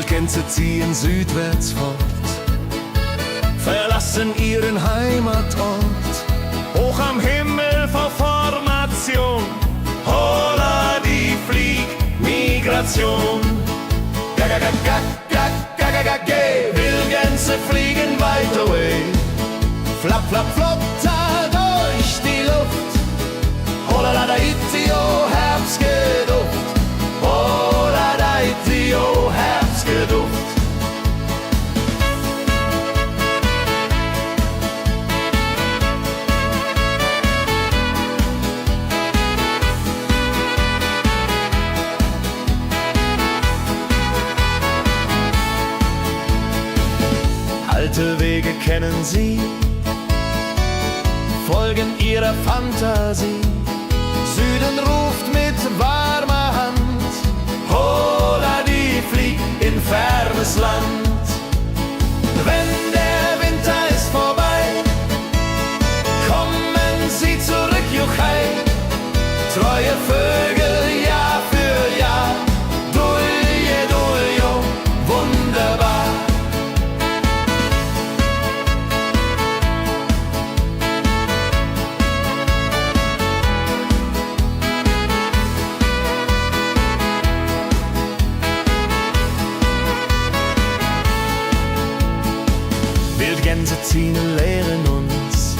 Wildgänse ziehen südwärts fort, verlassen ihren Heimatort. Hoch am Himmel vor Formation, holla die Fliegmigration. Gag, Wildgänse fliegen weit away. Flap, flap, flop, da durch die Luft. Holla da itio, Herbstgeduft. Holla da itio, Herbstgeduft. Alte Wege kennen sie, folgen ihrer Fantasie. Süden ruft mit warmer Hand, holla die flieg in fernes Land. Wenn der Winter ist vorbei, kommen sie zurück, juchai. Treue Vögel, Jahr für Jahr, dulje, duljo, wunderbar. Wildgänse ziehen, lehren uns,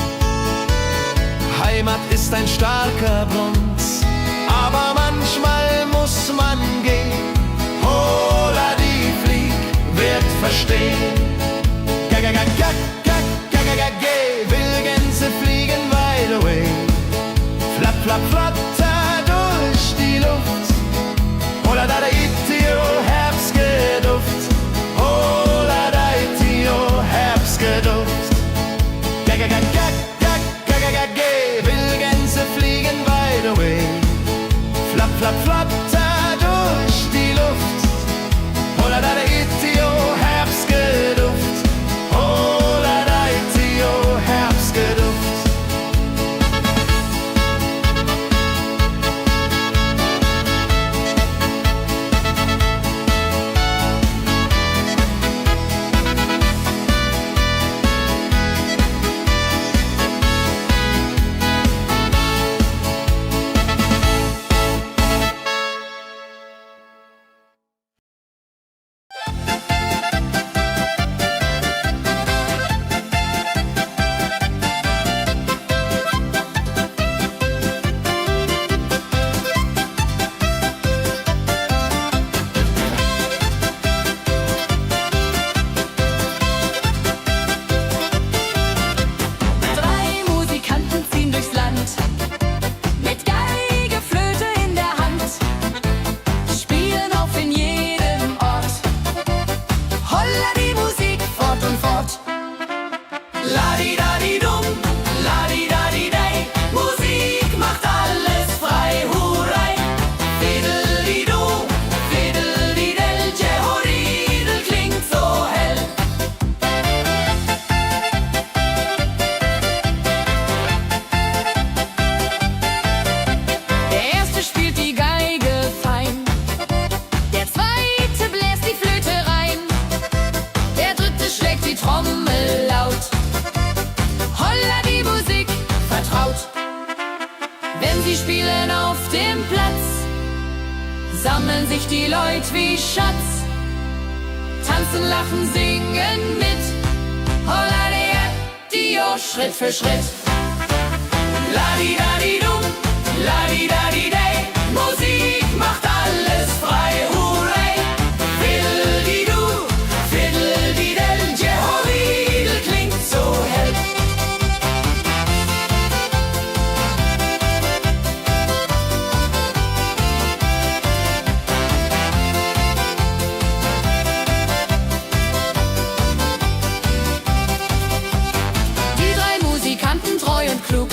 Heimat ist ein starker Bronz, aber manchmal muss man gehen. Holla die Flieg wird verstehen. Wildgänse fliegen wide away. Flap, flap, flatter durch die Luft. Holla da itio, Herbstgeduft. Holla da itio, Herbstgeduft. Wildgänse fliegen wide away. Flap, flap, flatter durch die Luft. Holla da itio, Herbstgeduft. Holla da itio, Herbstgeduft. Sammeln sich die Leute wie Schatz, tanzen, lachen, singen mit. Holla der Dio, Schritt für Schritt. Ladi-dadi-dum, ladi-dadi-day, Musik macht alles frei, hurray. Fiddle-di-du, fiddle-di-del, Jehoridel klingt so hell. Treu und klug,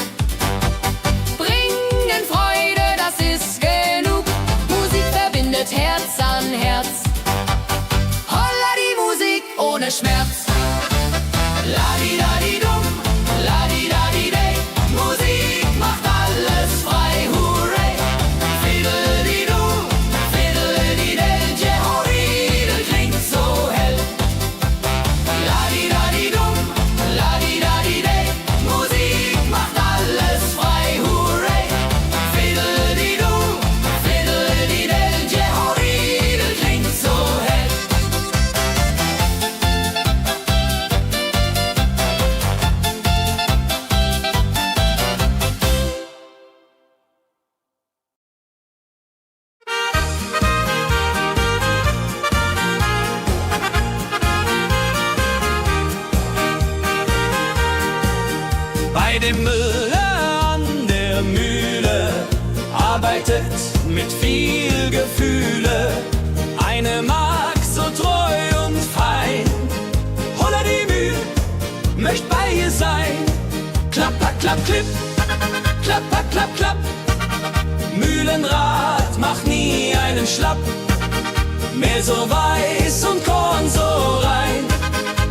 bringen Freude, das ist genug. Musik verbindet Herz an Herz. Holla die Musik ohne Schmerz. Ladi-dadi-dum, ladi-dadi-day, Musik macht alles frei, hurray. Fiddle-di-du, fiddle-di-del, Jehoridel klingt so bei dem Müller an der Mühle arbeitet mit viel Gefühle eine Magd so treu und fein. Holla die Mühl, möcht bei ihr sein. Klapper, klapp, klipp, klapper, klapp, klapp. Mühlenrad macht nie einen Schlapp. Mehr so weiß und Korn so rein.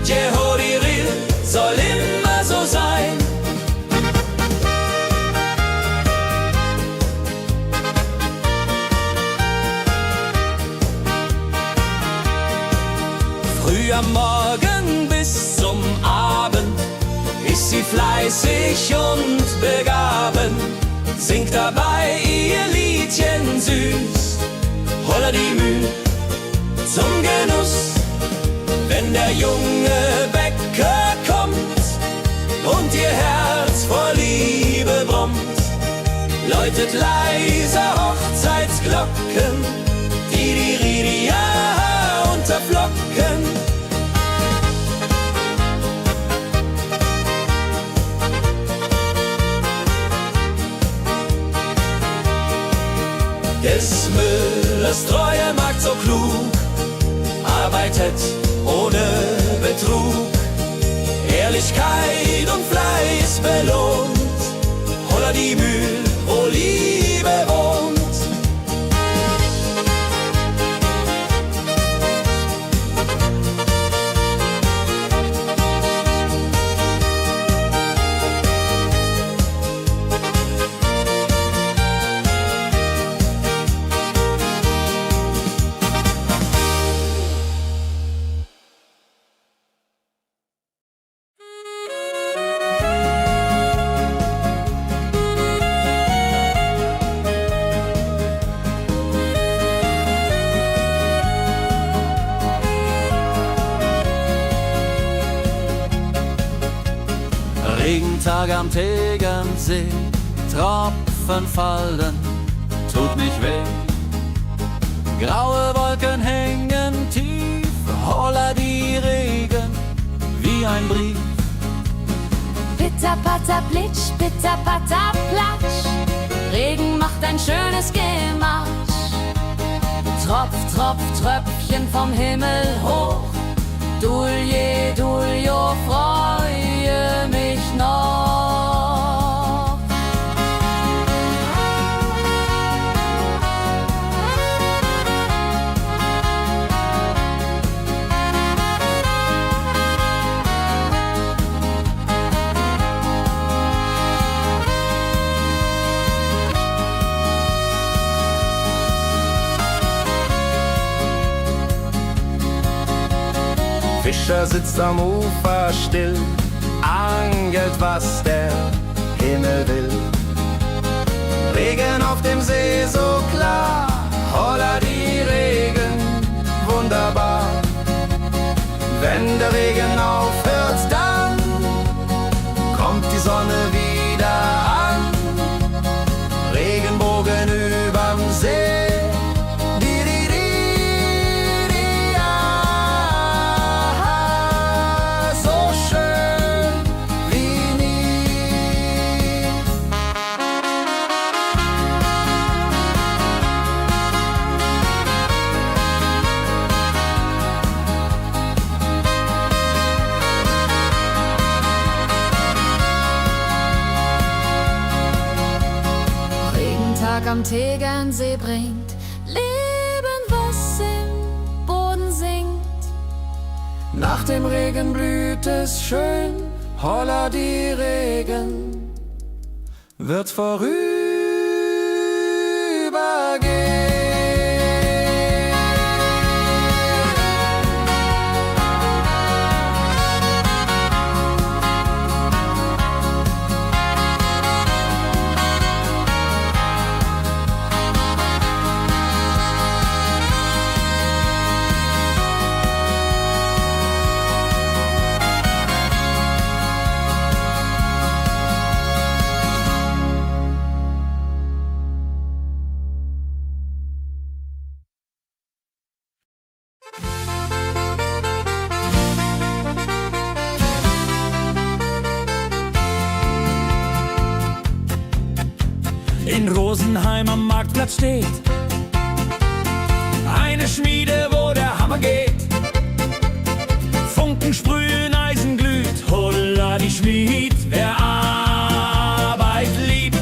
Jehoriril soll immer so sein. Früh am Morgen bis zum Abend ist sie fleißig und begaben, singt dabei ihr Liedchen süß. Holla die Mühl zum Genuss, wenn der junge Bäcker kommt und ihr Herz vor Liebe brummt, läutet leiser Hochzeitsglocken, die Ridia unterflocken. Des Müllers treue Magd so klug, arbeitet ohne Betrug, Ehrlichkeit und Fleiß belohnt. Holla die Mühl, wo Liebe wohnt. Regentag am Tegernsee, Tropfen fallen, tut nicht weh. Graue Wolken hängen tief, holla die Regen wie ein Brief. Pitter, patter, plitsch, pitter, patter, platsch. Regen macht ein schönes Gemarsch. Tropf, Tropf, Tröpfchen vom Himmel hoch. Dulje, Duljo, freue mich noch. Fischer sitzt am Ufer still, angelt, was der Himmel will. Regen auf dem See so klar, holla die Regen, wunderbar. Wenn der Regen aufhört, dann kommt die Sonne wieder an. Regenbogen überm See. Am Tegernsee bringt Leben, was im Boden singt. Nach dem Regen blüht es schön, holla die Regen wird vorübergehen. in Rosenheim am Marktplatz steht. Eine Schmiede, wo der Hammer geht. Funken sprühen, Eisen glüht, holla die Schmied, wer Arbeit liebt.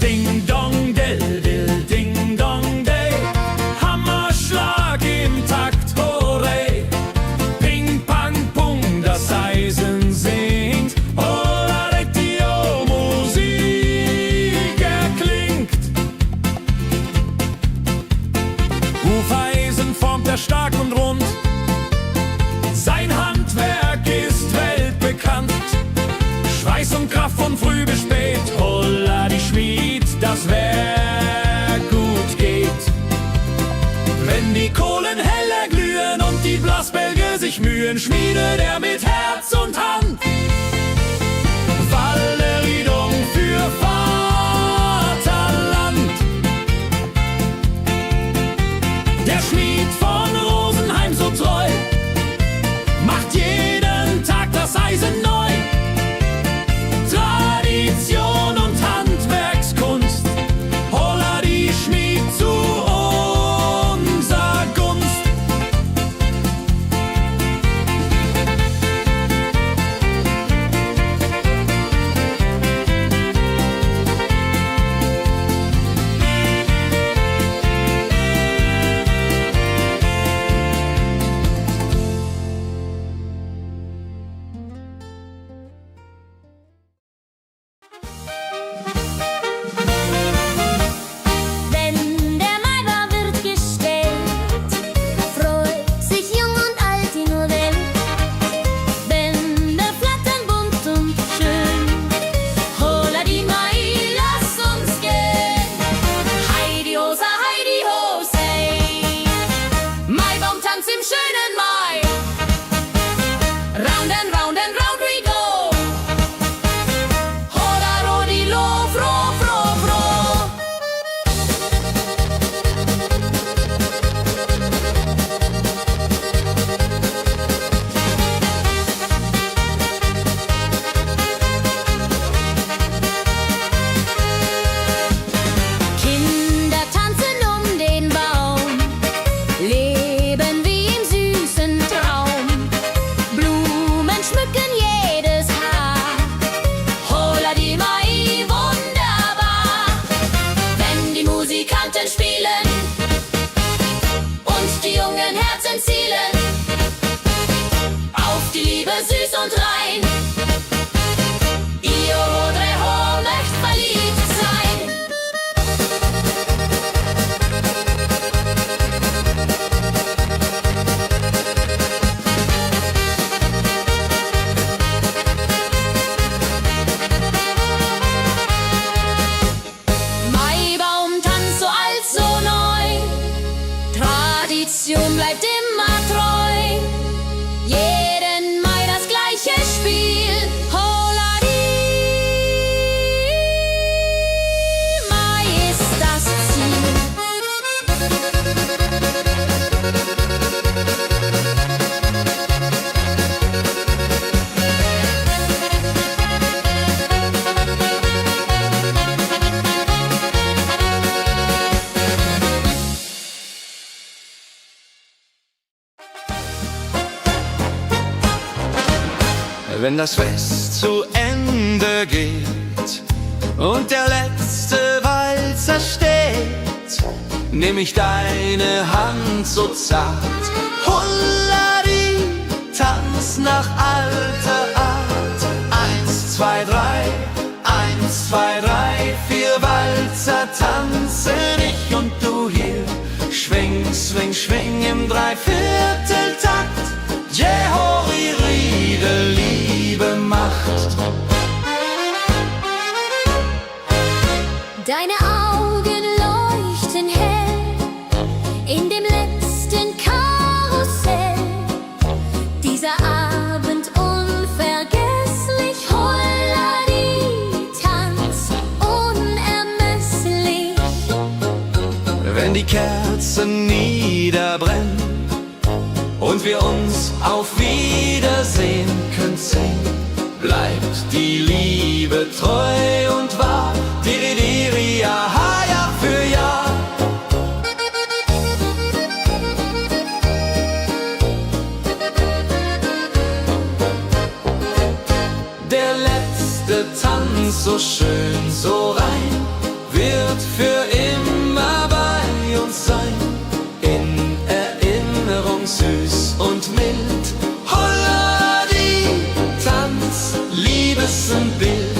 Ding dong del dill, ding dong day, Hammerschlag im Takt, hurray. Ping pang pung, das Eisen singt, holla die Musik erklingt. Hufeisen formt er stark und rund, sein Handwerk ist weltbekannt. Schweiß und Kraft von früh bis spät, holla die Schmied, das Werk gut geht. Wenn die Kohlen heller glühen und die Blasbälge sich mühen, schmiedet er mit Herz und Hand Walleridung für Vaterland. Der Schmied von Rosenheim so treu macht jeden Tag das Eisen neu. Tradition und Handwerkskunst, holla die Schmied zu unser Gunst. Wenn der Maibaum wird gestellt, freut sich jung und alt die nur Welt. Bänder flattern bunt und schön, holla die Mai, lass uns gehen. Heidi Hosa, Heidi Hosey, Maibaumtanz im schönen Mai. Round and round and round we go, holla rodi lo, fro, fro, fro. Kinder tanzen um den Baum, leben wie im süßen Traum. Blumen schmücken jedes Haar, holla die Mai, wunderbar. Wenn die Musikanten spielen und die jungen Herzen zielen auf die Liebe süß und rein. Io Rodreho möcht verliebt sein. Maibaumtanz so alt, so neu, Tradition bleibt immer treu. Jeden Mai das gleiche Spiel, holla die Mai ist das Ziel. Wenn das Fest zu Ende geht und der letzte Walzer steht, nehm ich deine Hand so zart, holla die, tanz nach alter Art. 1, 2, 3, 1, 2, 3, 4 Walzer tanzen ich und du hier. Schwing, swing, schwing im Dreivierteltakt. Jehori Riede, Liebe macht. Deine Augen leuchten hell in dem letzten Karussell. Dieser Abend unvergesslich, holla die, tanz unermesslich. Wenn die Kerzen niederbrennen und wir uns auf Wiedersehen können sehen, bleibt die Liebe treu und wahr. Diri, so schön, so rein, wird für immer bei uns sein. In Erinnerung süß und mild. Holla die Tanz, Liebesbild.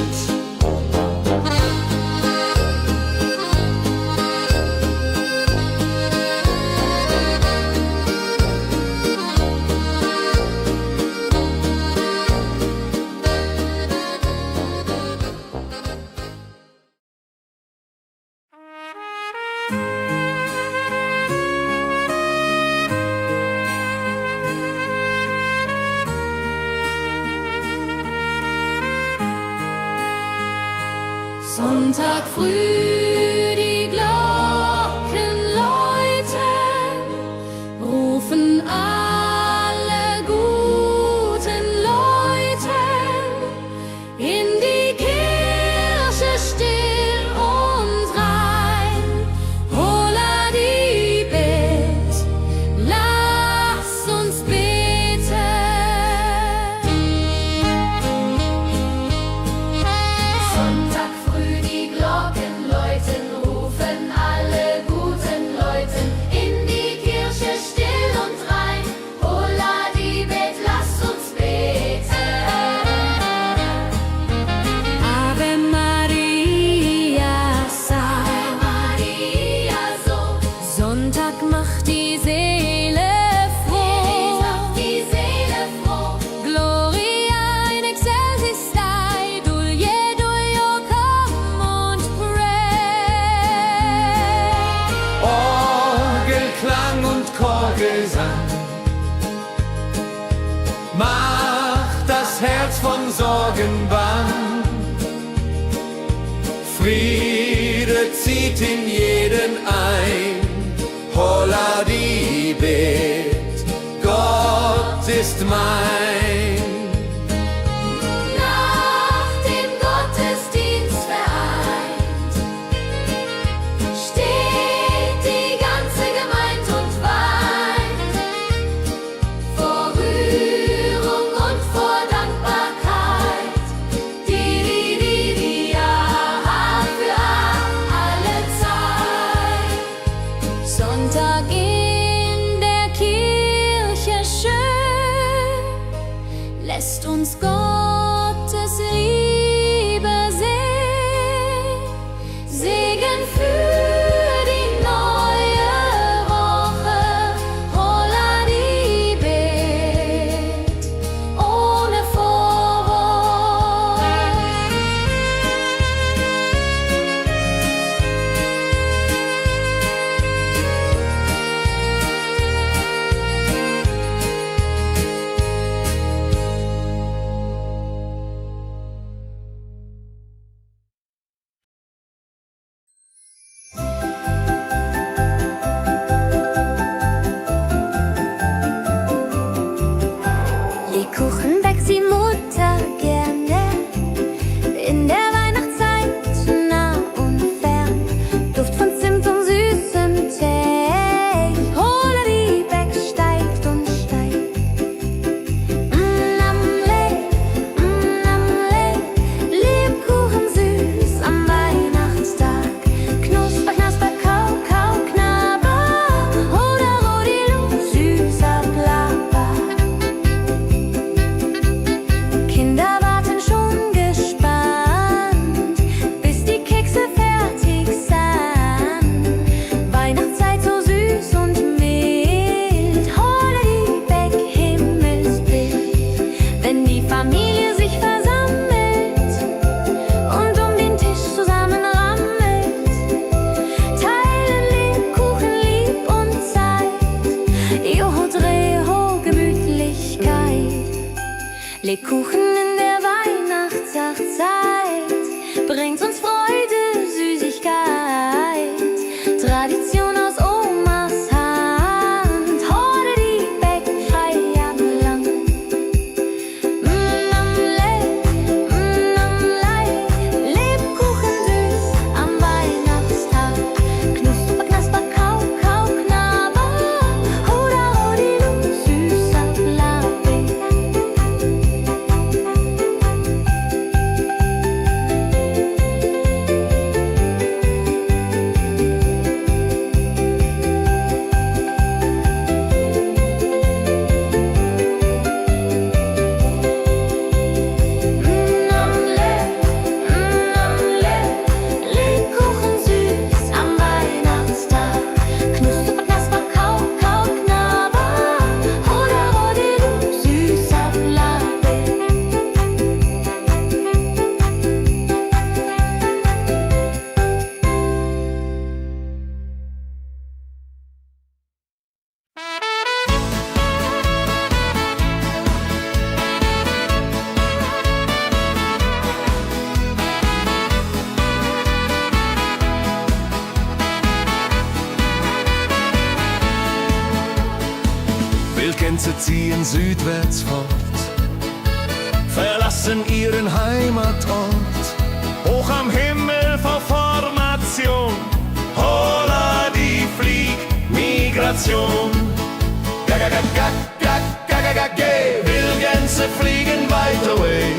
Sonntag früh, die Glocken läuten, rufen alle guten Leute in die Kirche still und rein. Holla die Bet, lass uns beten. Sonntag früh, die Glocken läuten, rufen alle guten Leute in die Kirche still und rein. Holla die Bet, lass uns beten. Ave Maria, Ave Maria, so. Sonntag macht die Seele froh. Die Seele froh. Gloria in excelsis Dei, Dulio, come und pray. Orgelklang und Chorgesang macht das Herz von Sorgen bang. Friede zieht in jeden ein. Holla die Bet, Gott ist mein. Nach dem Gottesdienst vereint steht die ganze Gemeinde und weint vor Rührung und vor Dankbarkeit. Ja, für alle Zeit. Sonntag in der Kirche schön, lässt uns Gottes Liebe sehen. Segen für die neue Woche. Holla die Bet, ohne Vorwurf. Lebkuchen backt die Mutter gerne in der Weihnachtszeit, nah und fern. Duft von Zimt und süßem Tee. Holla die Beck steigt und steigt. Lebkuchen süß am Weihnachtstag. Knusper, knasper, kau, kau, knabber. Holla, rodilu, süßer Plapper. Kinder warten schon gespannt, bis die Kekse fertig sind. Weihnachtszeit so süß und mild. Holla die Beck, Himmelsbild. Wenn die Familie sich versammelt und um den Tisch zusammenrammelt, teilen Lebkuchen lieb und Zeit. Joho, Dreho, Gemütlichkeit. Lebkuchen in der Weihnachtszeit bringt uns Freude, Süßigkeit. Tradition aus Omas Hand. Holla die Beck, frei am Land. Lebkuchen süß am Weihnachtstag. Knusper, knasper, kau, kau, knabber. Holla, rodilu, süßer Plapper. Wildgänse ziehen südwärts fort, verlassen ihren Heimatort. Hoch am Himmel vor Formation, holla die Fliegmigration. Wildgänse fliegen weit away,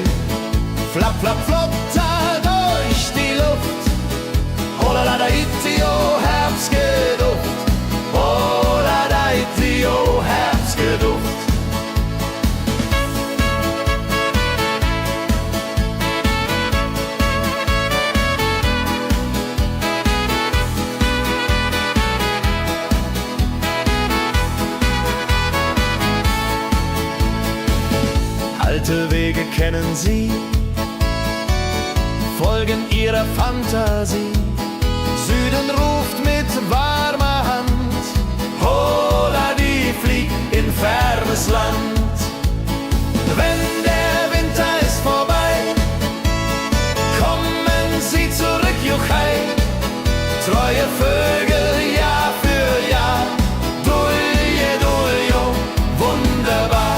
flap, flap, flop, durch die Luft. Holla da itio, Herbstgeduft. Holla da itio, Herbstgeduft. Alte Wege kennen sie, folgen ihrer Fantasie. Süden ruft mit warmer Hand, holla die flieg in fernes Land. Wenn der Winter ist vorbei, kommen sie zurück, Juchai. Treue Vögel Jahr für Jahr, dulje, duljo, wunderbar.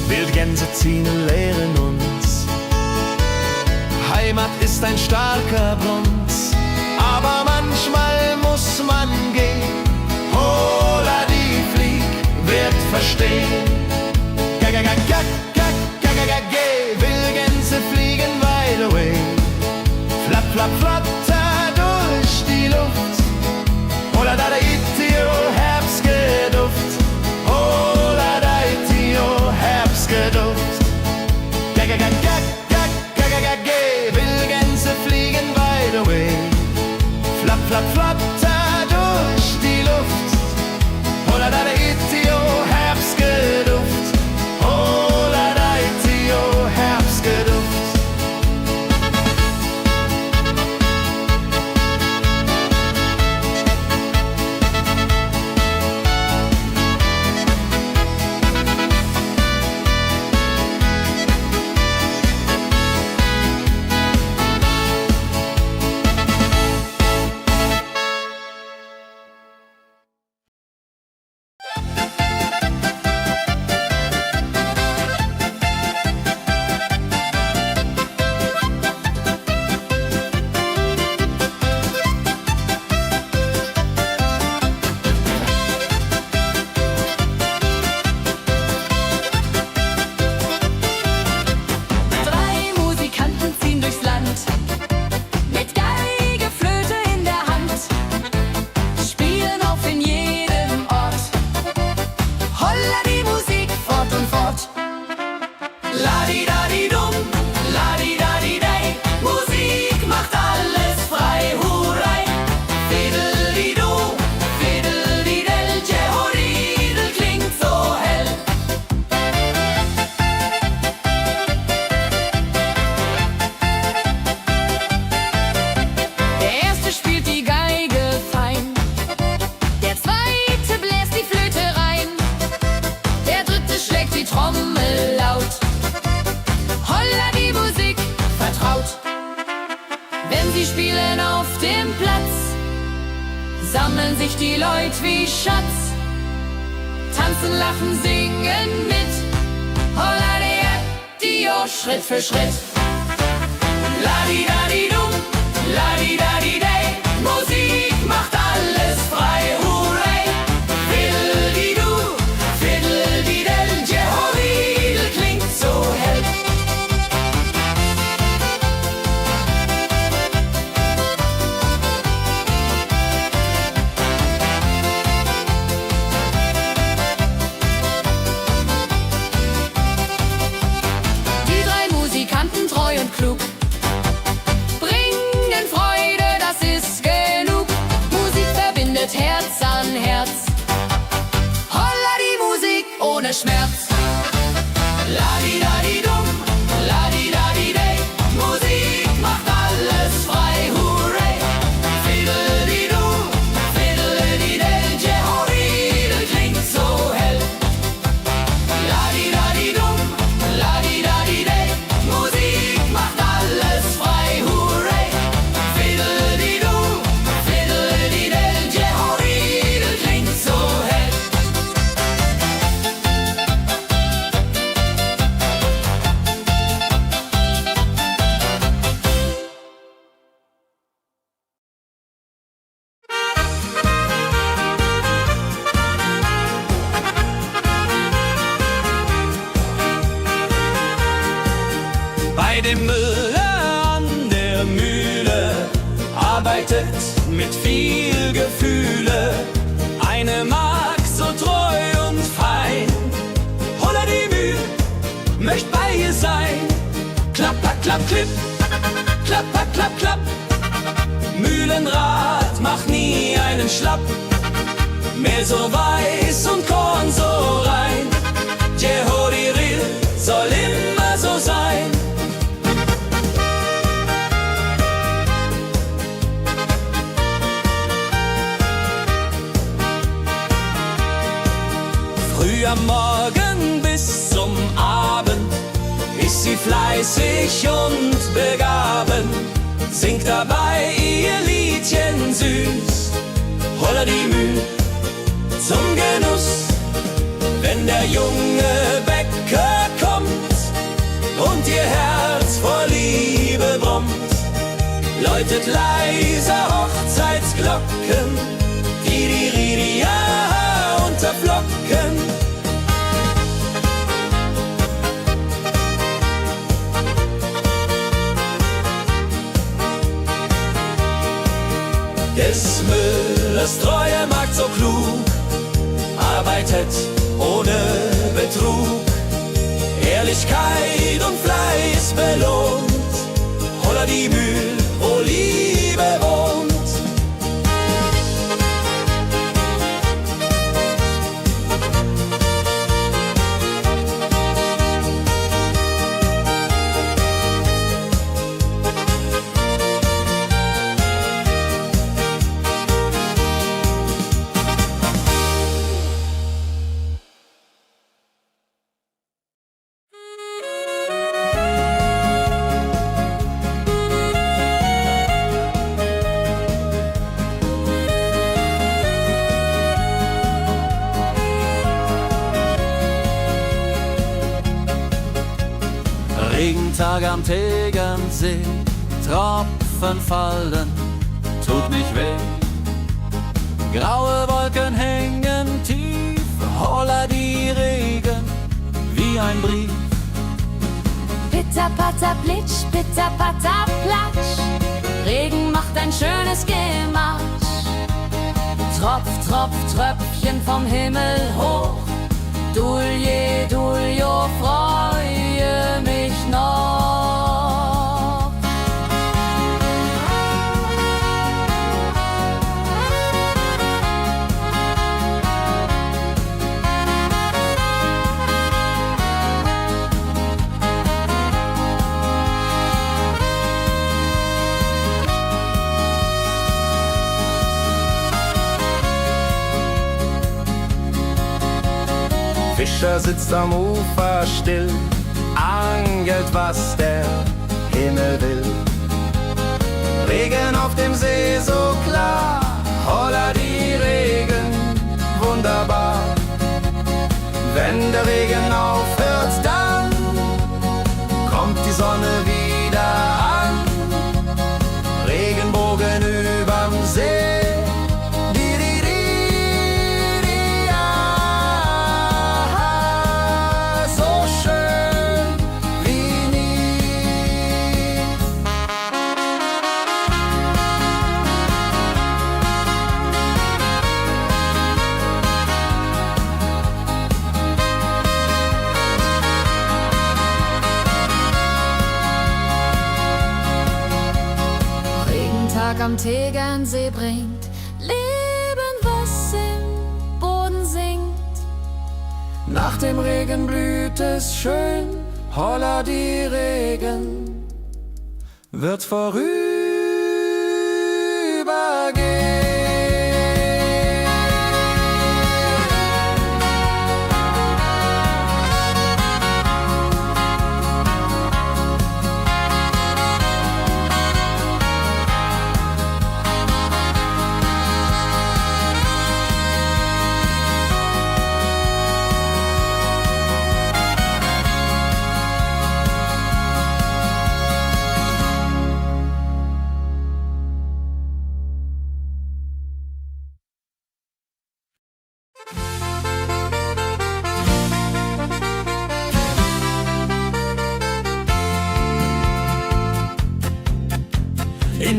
Wildgänse ziehen, lehren uns. Heimat ist ein starker Bronz, aber manchmal muss man gehen. Holla die Flieg wird verstehen. Wildgänse fliegen wide away, flap, flap, flatter durch die Luft. Holla da itio, Herbstgeduft. Holla da itio, Herbstgeduft. Wildgänse fliegen wide away, flap, flap, flatter durch die Luft. Holla da itio, Herbstgeduft. Holla da itio, Herbstgeduft. Sammeln sich die Leute wie Schatz, tanzen, lachen, singen mit. Holla die Schritt für Schritt. Ladi-dadi-dum, ladi-dadi-day, Musik macht alles frei, hurray. Fiddle-di-du, fiddle-di-del, Jehoridel klingt so hell. Treu und klug, bringen Freude, das ist genug. Musik verbindet Herz an Herz. Holla die Musik ohne Schmerz. Ladi-dadi-dum, ladi-dadi-day, Musik macht alles frei, hurray. Fiddle-di-du, fiddle-di-del, Jehoridel klingt so arbeitet mit viel Gefühle. Eine Magd so treu und fein. Holla die Mühl, möcht bei ihr sein. Klapp, klapp, klapp, klipp, klapp, klapp, klapp, klapp. Mühlenrad macht nie einen Schlapp. Mehl so weiß und Korn so rein. Jehodiril soll immer so sein. Früh am Morgen bis zum Abend ist sie fleißig und begaben, singt dabei ihr Liedchen süß. Holla die Mühl zum Genuss, wenn der junge Bäcker kommt und ihr Herz vor Liebe brummt, läutet leiser Hochzeitsglocken, die Ridia unterflocken. Des Müllers treue Magd so klug, arbeitet ohne Betrug, Ehrlichkeit und Fleiß belohnt. Holla die Mühl, wo Liebe wohnt. Regentag am Tegernsee, Tropfen fallen, tut nicht weh. Graue Wolken hängen tief, holla die Regen wie ein Brief. Pitter, patter, plitsch, pitter, patter, platsch. Regen macht ein schönes Gematsch. Tropf, Tropf, Tröpfchen vom Himmel hoch. Dulje, Duljo, freue mich noch. Fischer sitzt am Ufer still, angelt, was der Himmel will. Regen auf dem See so klar, holla die Regen, wunderbar. Wenn der Regen aufhört, dann kommt die Sonne wieder an. Regenbogen überm See. Am Tegernsee bringt Leben, was im Boden singt. Nach dem Regen blüht es schön, holla die Regen wird vorübergehen.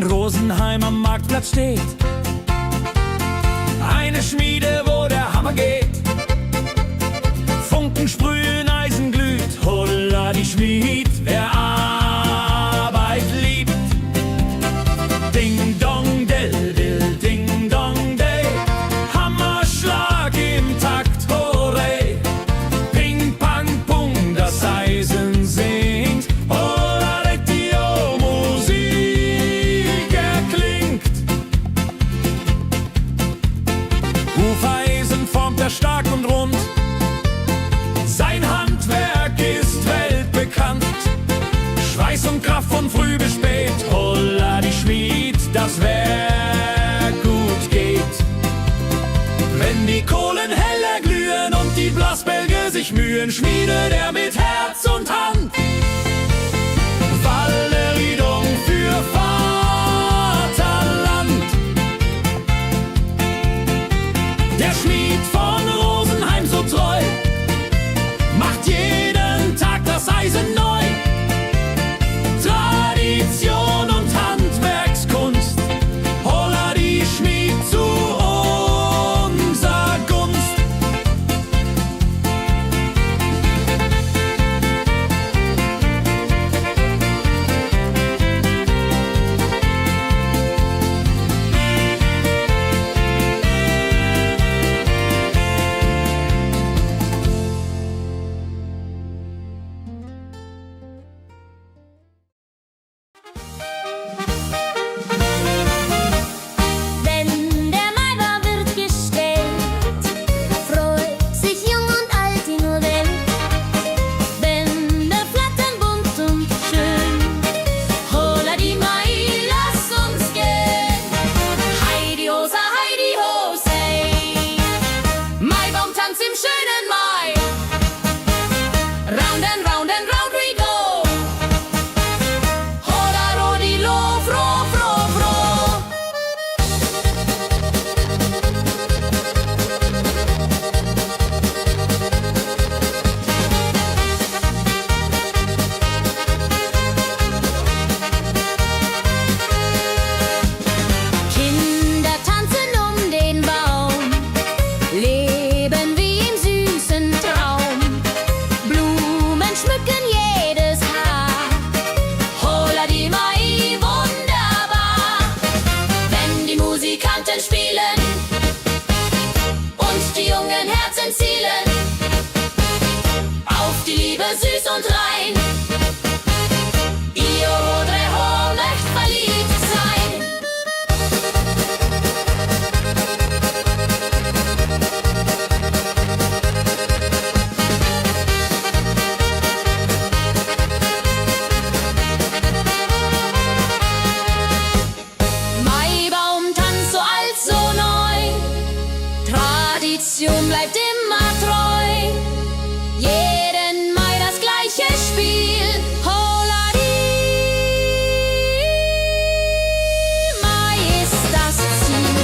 in Rosenheim am Marktplatz steht. Eine Schmiede, wo der Hammer geht. Funken sprühen, Eisen glüht, holla die Schmied, wer Arbeit liebt. Ding dong del dill, ding dong day, Hammerschlag im Takt, hurray. Ping pang pung, das Eisen singt, holla die Musik erklingt. Hufeisen formt er stark und rund, sein Handwerk ist weltbekannt. Schweiß und Kraft von früh bis spät, holla die Schmied, das Werk gut geht. Wenn die Kohlen heller glühen und die Blasbälge sich mühen, schmiedet er mit Herz und Hand Walleriedung für Vaterland. Der Schmied von Rosenheim so treu macht jeden Tag das Eisen neu. Tradition und Handwerkskunst, holla die Schmied zu unser Gunst. Wenn der Maibaum wird gestellt, freut sich jung und alt die nur Welt. Bänder flattern bunt und schön, holla die Mai, lass uns gehen. Heidi Hosa, Heidi Hosey, Maibaumtanz im schönen Mai. Round and round and round we go. Holla rodi lo, fro, fro, fro. Kinder tanzen um den Baum, leben wie im süßen Traum. Blumen schmücken jedes Haar, Holla die Mai, wunderbar. Wenn die Musikanten spielen und die jungen Herzen zielen auf die Liebe süß und rein. Io Rodreho möcht verliebt sein. Maibaumtanz so alt, so neu, Tradition bleibt immer treu. Jeden Mai das gleiche Spiel, holla die Mai ist das Ziel.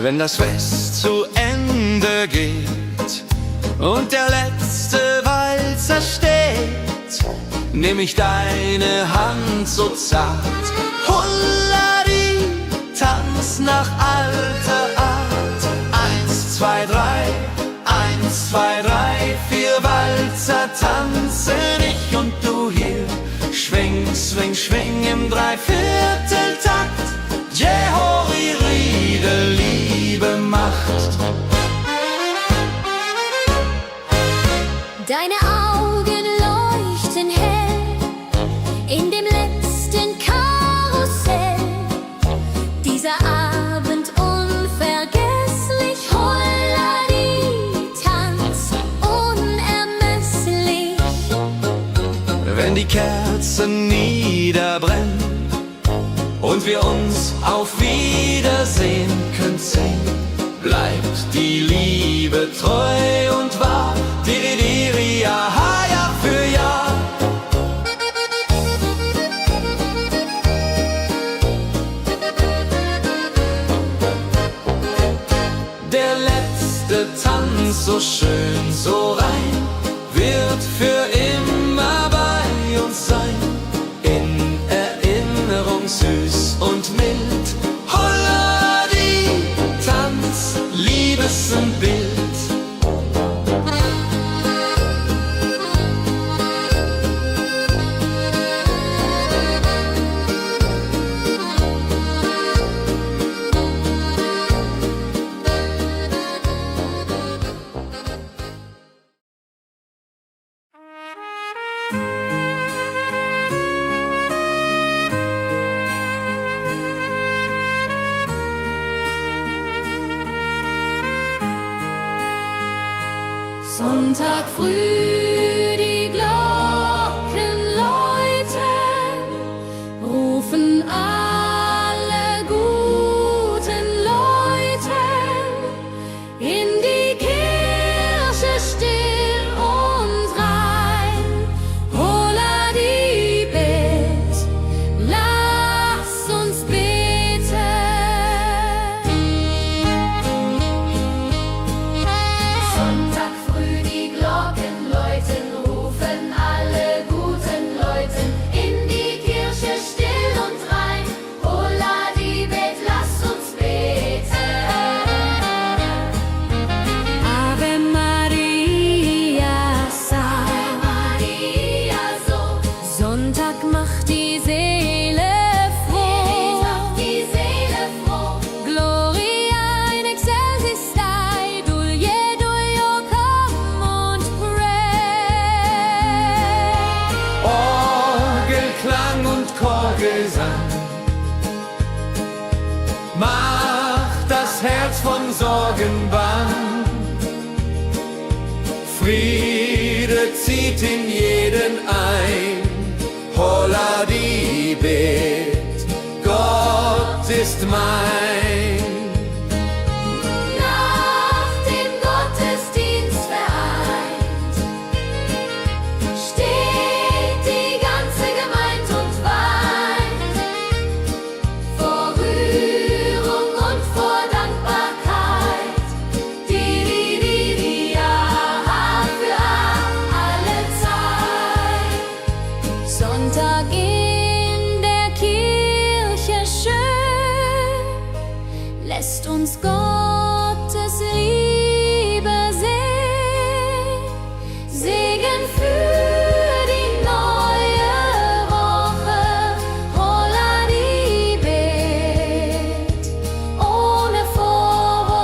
Wenn das Fest zu Ende geht und der letzte Walzer steht, nehm ich deine Hand so zart, Hulladi, tanz nach alter Art. 1, 2, 3, 1, 2, 3, 4 Walzer tanzen ich und du hier. Schwing, swing, schwing im Dreivierteltakt. Jehori Riede, Liebe macht. Deine Augen leuchten hell in dem letzten Karussell. Dieser Abend unvergesslich, Holladi, Tanz unermesslich. Wenn die Kerzen niederbrennen und wir uns auf Wiedersehen können sehen, bleibt die Liebe treu und wahr. Di, di, di, so schön, so rein, wird für immer bei uns sein. In Erinnerung süß und mild. Holla die Tanz, Liebesbild. Sonntag früh, die Glocken läuten, rufen alle guten Leute in die Kirche still und rein. Holla die Bet, lass uns beten. Sonntag früh, die Glocken läuten, rufen alle guten Leute in die Kirche still und rein. Holla die Bet, lass uns beten. Ave Maria, Ave Maria, so. Sonntag macht die Seele froh. Die Seele froh. Gloria in excelsis Dei, Dulio, come und pray. Orgelklang und Chorgesang macht das Herz von Sorgen bang. Friede zieht in jeden ein. Holla die Bet, Gott ist mein. Nach dem Gottesdienst vereint steht die ganze Gemeinde und weint vor Rührung und vor Dankbarkeit. Ja, für alle Zeit. Sonntag in der Kirche schön, lässt uns Gottes Liebe sehen. Segen für die neue Woche. Holla die Bet, ohne Vorwurf.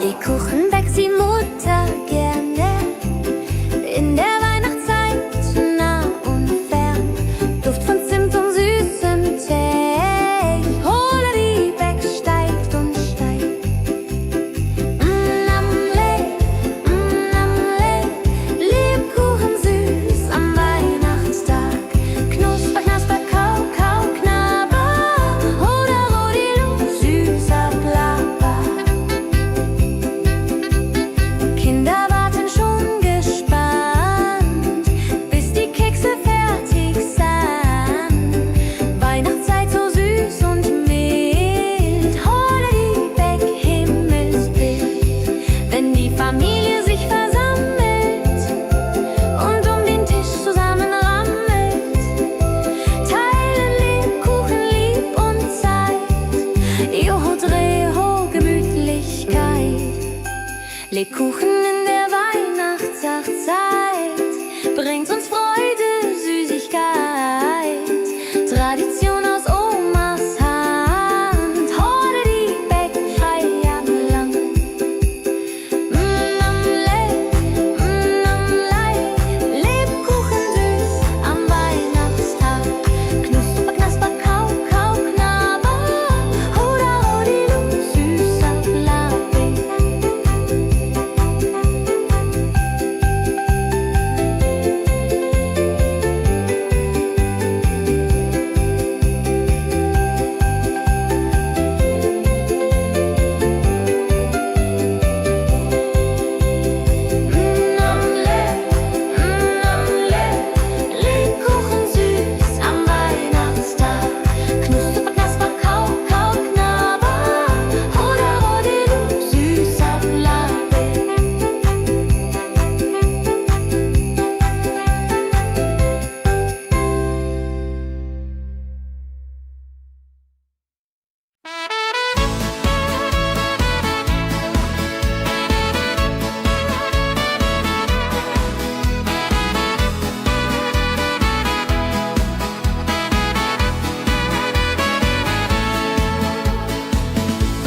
Lebkuchen backt die Mutter gerne in der Weihnachtszeit, nah und fern. Duft von Zimt und süßem Tee. Holla die Beck steigt und steigt. Lebkuchen süß am Weihnachtstag. Knusper, knasper, kau, kau, knabber. Holla, rodilu, süßer Plapper. Kinder warten schon gespannt, bis die Kekse fertig sind. Weihnachtszeit so süß und mild. Holla die Beck, Himmelsbild. Wenn die Familie sich versammelt und um den Tisch zusammen rammelt, teilen Lebkuchen lieb und Zeit. Joho, Dreho, Gemütlichkeit. Lebkuchen in der Weihnachtszeit bringt uns Freude, Süßigkeit. Tradition aus Omas Hand. Holla die Beck, frei am Land. Lebkuchen süß am Weihnachtstag. Knusper, knasper, kau, kau, knabber. Holla, rodilu, süßer Plapper.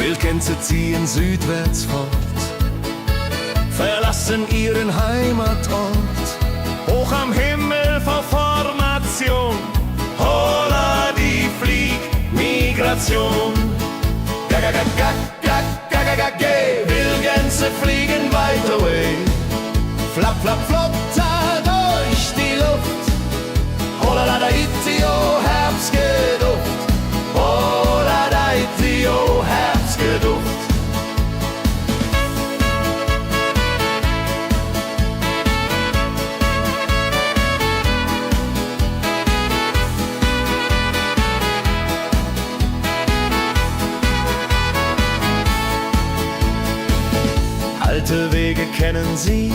Wildgänse ziehen südwärts fort, verlassen ihren Heimatort. Hoch am Himmel vor Formation, holla die Fliegmigration. Wildgänse fliegen weit away, flap, flap, flotter durch die Luft. Holla da itio, Herbstgeduft. Holla da itio, Herbstgeduft. Alte Wege kennen sie,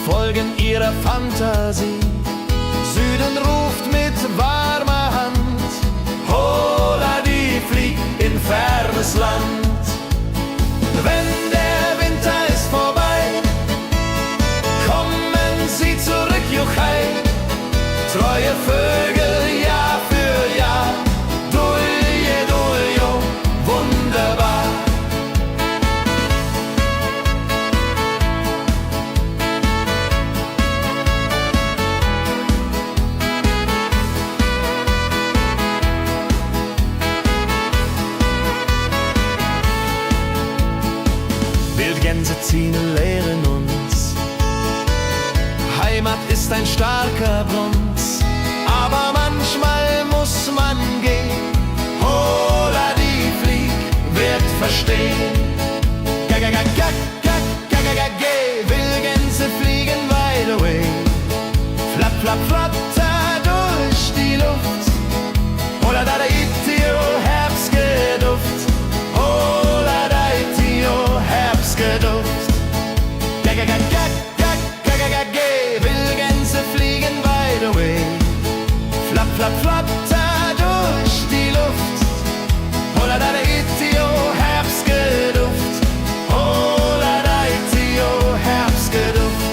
folgen ihrer Fantasie. Süden ruft mit warmer Hand, holla die flieg in fernes Land. Wenn der Winter ist vorbei, kommen sie zurück, Juchai. Treue Vögel Jahr für Jahr, dulje, duljo, wunderbar. Wildgänse ziehen, lehren uns. Heimat ist ein starker Bronz, aber manchmal muss man gehen. Holla die flieg, wird verstehen. Wildgänse fliegen wide away, flap, flap, flatter durch die Luft. Holla da itio, Herbstgeduft. Holla da itio, Herbstgeduft. Wildgänse fliegen wide away, flap, flap, flatter durch die Luft. Holla da itio, Herbstgeduft. Holla da itio, Herbstgeduft.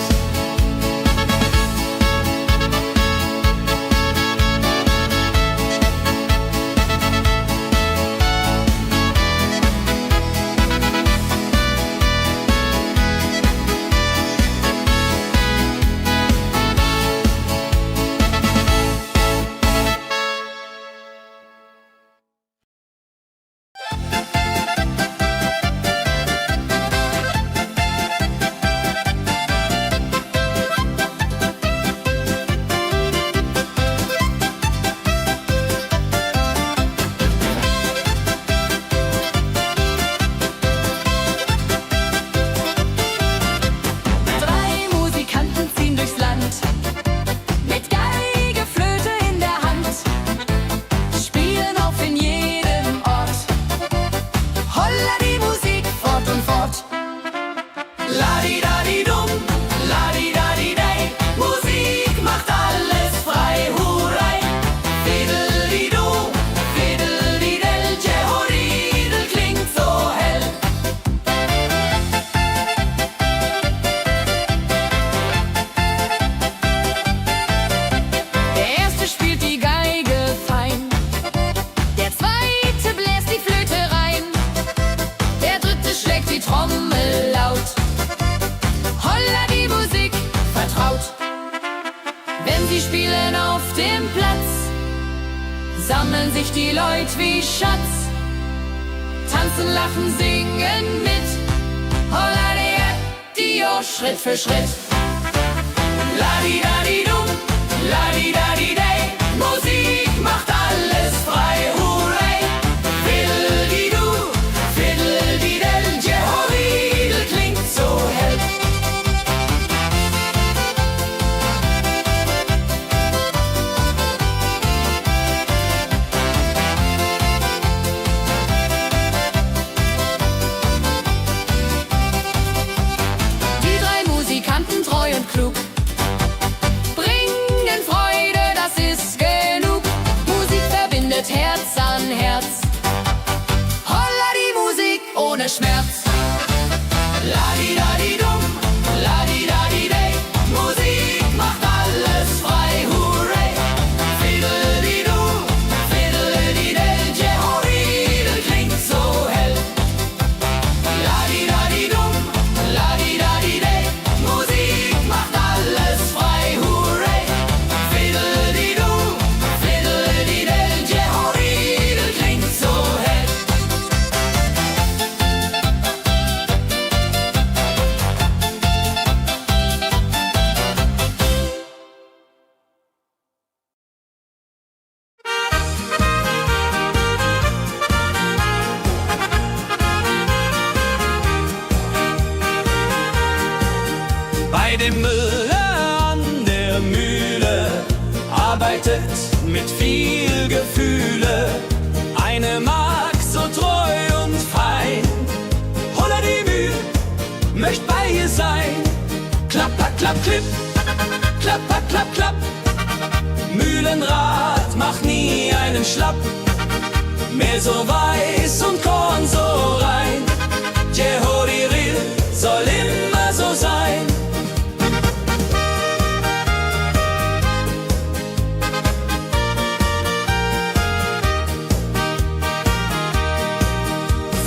Sammeln sich die Leute wie Schatz, tanzen, lachen, singen mit. Holla Dio, Schritt für Schritt. Ladi-dadi-dum, ladi-dadi-day. Musik macht alles frei, hurray. Fiddle-di-du, fiddle-di-del, Jehoridel klingt so hell. Treu und klug, bringen Freude, das ist genug. Musik verbindet Herz an Herz. Holla die Musik ohne Schmerz. Ladi-dadi-dum, ladi-dadi-day. Musik macht alles frei, hurray. Fiddle-di-du, fiddle-di-del, Jehoridel klingt so arbeitet mit viel Gefühle. Eine Magd so treu und fein. Holla die Mühl, möcht bei ihr sein. Klapp, klapp, klapp, klipp, klapp, klapp, klapp, klapp. Mühlenrad macht nie einen Schlapp. Mehl so weiß und Korn so rein. Jehodiril soll immer so sein.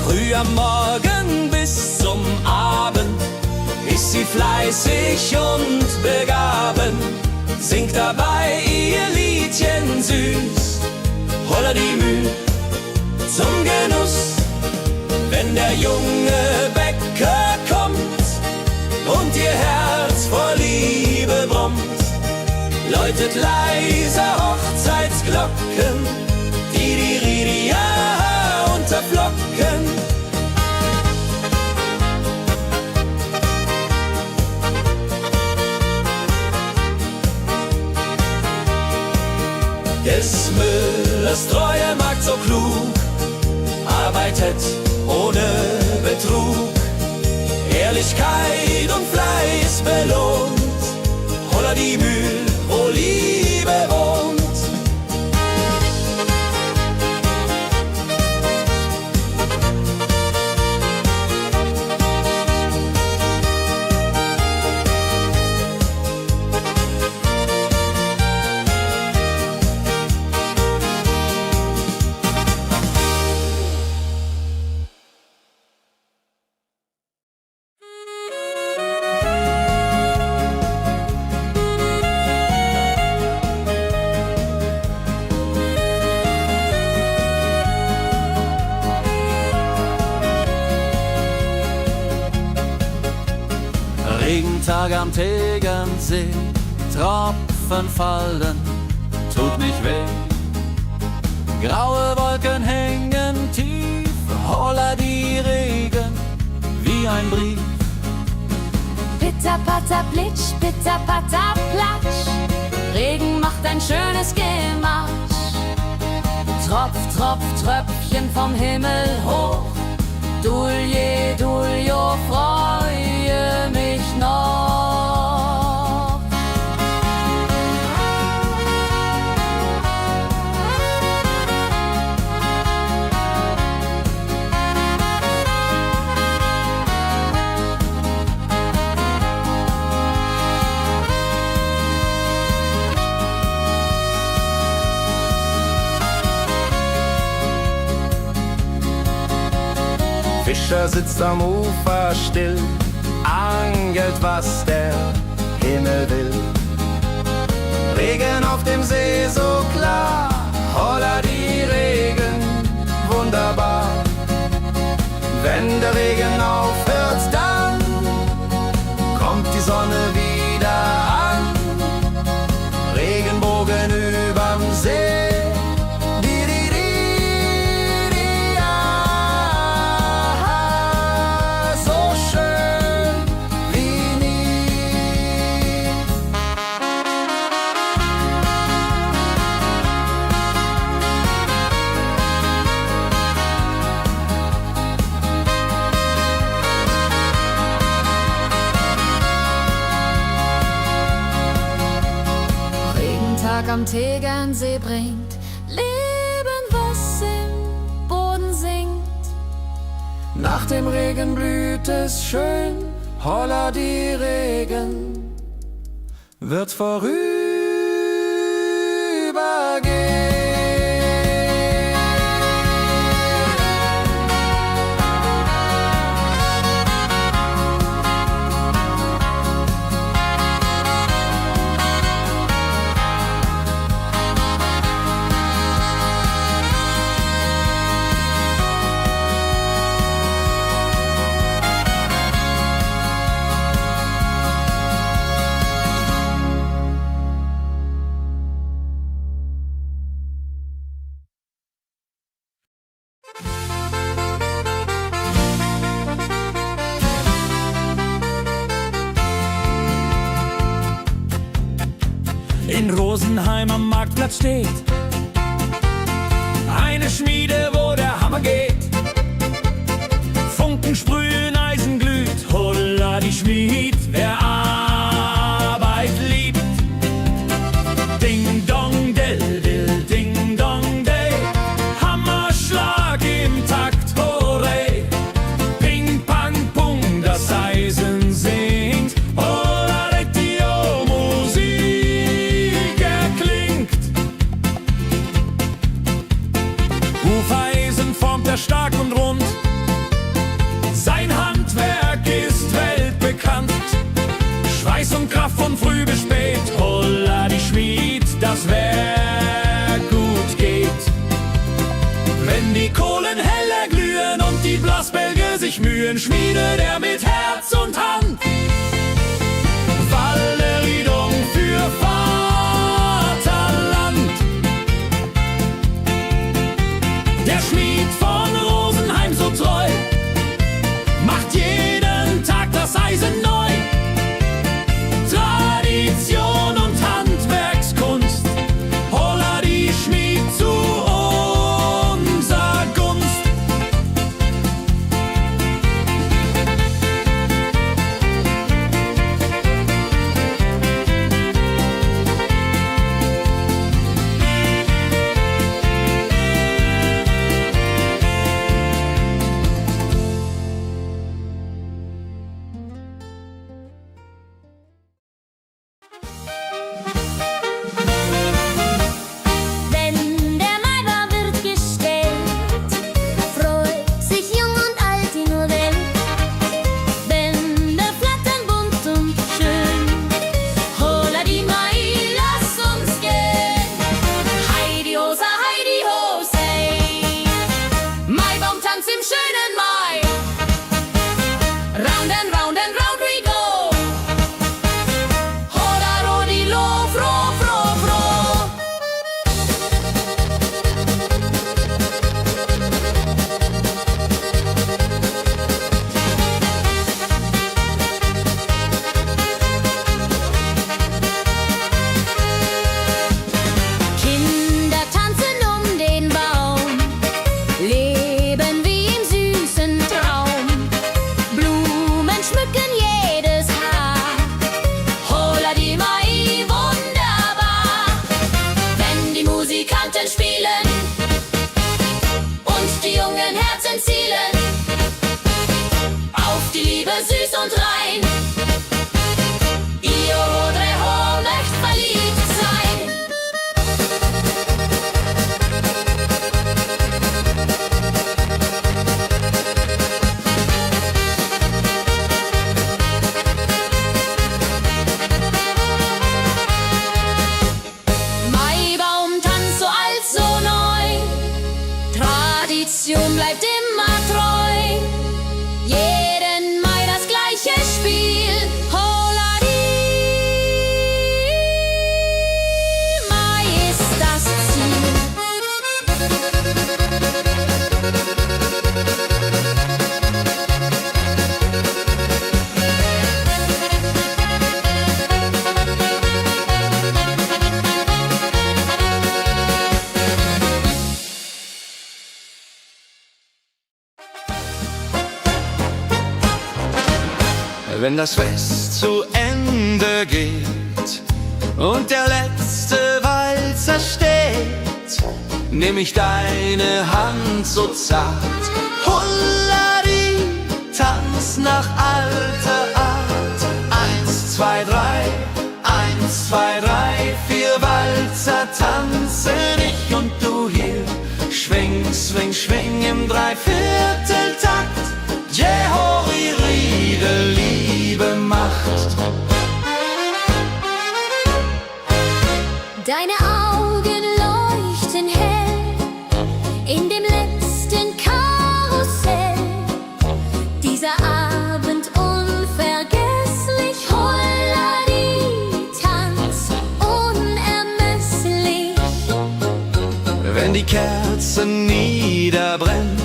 Früh am Morgen bis zum Abend ist sie fleißig und begaben, singt dabei ihr Liedchen süß. Holla die Mühl zum Genuss, wenn der junge Bäcker kommt und ihr Herz vor Liebe brummt, läutet leiser Hochzeitsglocken, die Ridia unterflocken. Des Müllers treue Magd so klug, arbeitet ohne Betrug, Ehrlichkeit und Fleiß belohnt. Holla die Mühl, wo Liebe wohnt. Regentag am Tegernsee, Tropfen fallen, tut nicht weh. Graue Wolken hängen tief, holla die Regen wie ein Brief. Pitter, patter, plitsch, pitter, patter, platsch. Regen macht ein schönes Gematsch. Tropf, Tropf, Tröpfchen vom Himmel hoch. Dulje, Duljo, freue mich noch. Fischer sitzt am Ufer still, angelt, was der Himmel will. Regen auf dem See so klar, holla die Regen, wunderbar. Wenn der Regen aufhört, dann kommt die Sonne wieder an. Regenbogen überm See. Am Tegernsee bringt Leben, was im Boden singt. Nach dem Regen blüht es schön, holla die Regen wird vorübergehen. in Rosenheim am Marktplatz steht. Eine Schmiede, wo der Hammer geht. Funken sprühen, Eisen glüht, holla die Schmied, wer Arbeit liebt. Ding dong del dill, ding dong day, Hammerschlag im Takt, hurray. Ping pang pung, das Eisen singt, holla die Musik erklingt. Hufeisen formt er stark und rund, sein Handwerk ist weltbekannt. Schweiß und Kraft von früh bis spät, holla die Schmied, das Werk gut geht. Wenn die Kohlen heller glühen und die Blasbälge sich mühen, schmiedet er mit Herz und Hand Walleriedung für Vaterland. Der Schmied von Rosenheim so treu macht jeden Tag das Eisen neu. Tradition und Handwerkskunst, holla die Schmied zu unser Gunst. Wenn der Maibaum wird gestellt, freut sich jung und alt die nur Welt. Bänder flattern bunt und schön, holla die Mai, lass uns gehen. Heidi Hosa, Heidi Hosey, Maibaumtanz im schönen Mai. Round and round and round we go. Holla Rodi lo, fro, fro, fro. Kinder tanzen den Baum, leben wie im süßen Traum. Blumen schmücken jedes Haar, holla die Mai, wunderbar. Wenn die Musikanten spielen und die jungen Herzen zielen auf die Liebe süß und rein. Io Rodreho möcht verliebt sein. Maibaumtanz so alt, so neu, Tradition bleibt immer treu. Jeden Mai das gleiche Spiel, holla die Mai ist das Ziel. Wenn das Fest zu Ende geht und der letzte Walzer steht, nehm ich deine Hand so zart, Hulladi, tanz nach alter Art. 1, 2, 3, 1, 2, 3, 4 Walzer tanzen ich und du hier. Schwing, swing, schwing im Dreivierteltakt. Jehori Riede, Liebe macht. Deine Augen leuchten hell in dem letzten Karussell. Dieser Abend unvergesslich, Holladi, Tanz unermesslich. Wenn die Kerzen niederbrennen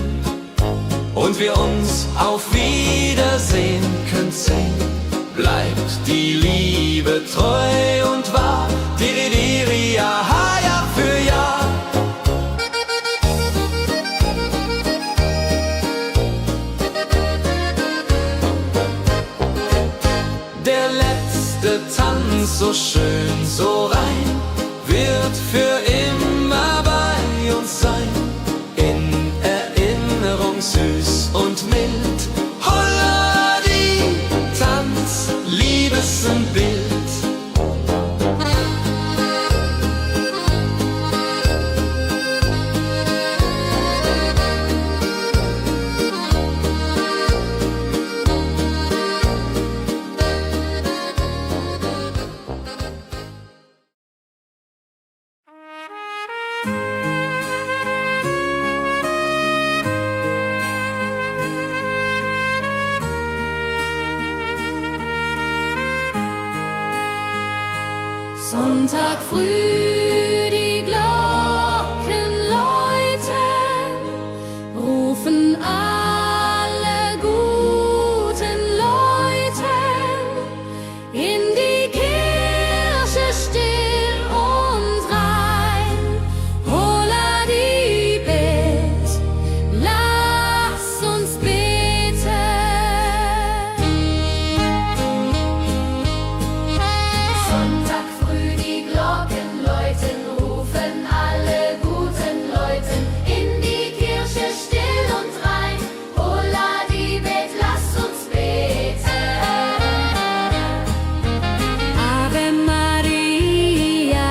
und wir uns auf Wiedersehen können singen, bleibt die Liebe treu und wahr. Diri, ja, Jahr für Jahr. Der letzte Tanz, so schön, so rein, wird für immer bei uns sein. In Erinnerung süß und mild. Holla die Tanz, Liebesbild. Sonntag früh, die Glocken läuten, rufen alle guten Leute in die Kirche still und rein. Holla die Bet, lass uns beten. Sonntag früh, die Glocken läuten, rufen alle guten Leute in die Kirche still und rein. Holla die Bet, lass uns beten. Ave Maria,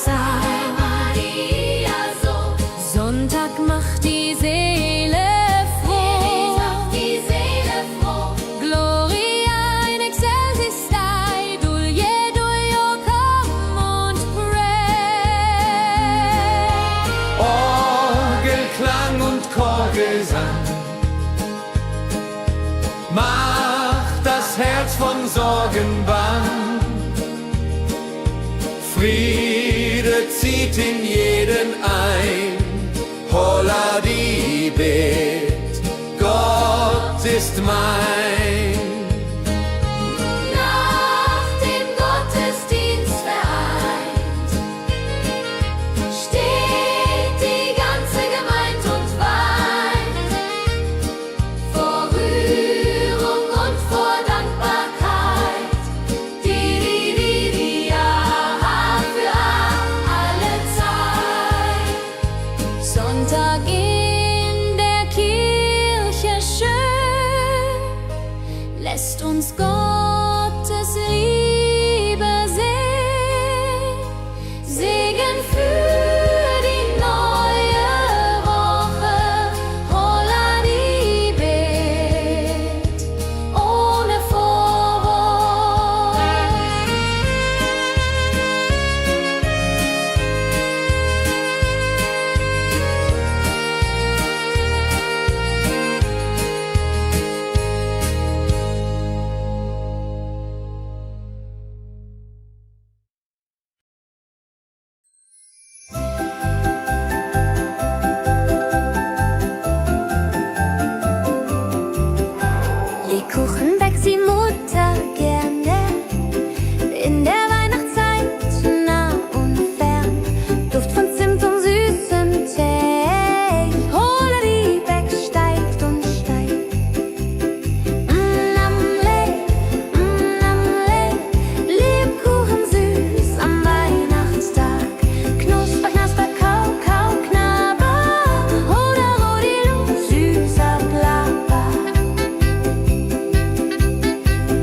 Ave Maria, so. Sonntag macht die Seele froh. Die Seele froh. Gloria in excelsis Dei, Dulio, komm und pray. Orgelklang und Chorgesang macht das Herz von Sorgen bang. Friede zieht in jeden ein. Holla die Bet, Gott ist mein. Nach dem Gottesdienst vereint steht die ganze Gemeinde und weint vor Rührung und vor Dankbarkeit. Die Jahr für alle Zeit. Sonntag in der Kirche schön, lässt uns Gottes Liebe sehen. Segen für die neue Woche. Holla die Bet, ohne Vorwurf. Lebkuchen backt die Mutter gerne. In der Weihnachtszeit nah und fern. Duft von Zimt und süßem Tee. Holla die Beck steigt und steigt. Lebkuchen süß am Weihnachtstag. Knusper, knasper, kau, kau, knabber. Holla, rodilu, süßer Plapper.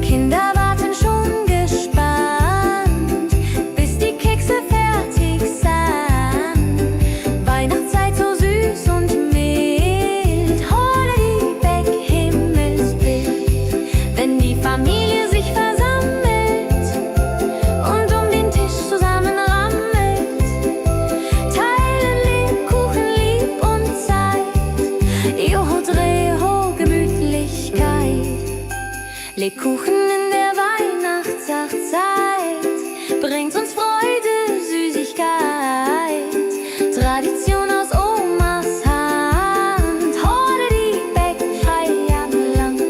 Kinder warten schon gespannt, bis die Kekse fertig sind. Weihnachtszeit so süß und mild. Holla die Beck, Himmelsbild. Wenn die Familie sich versammelt und um den Tisch zusammenrammelt, teilen Lebkuchen lieb und Zeit. Joho, Dreho, Gemütlichkeit. Lebkuchen in der Weihnachtszeit bringt uns Freude, Süßigkeit. Tradition aus Omas Hand. Holla die Beck, frei am Land.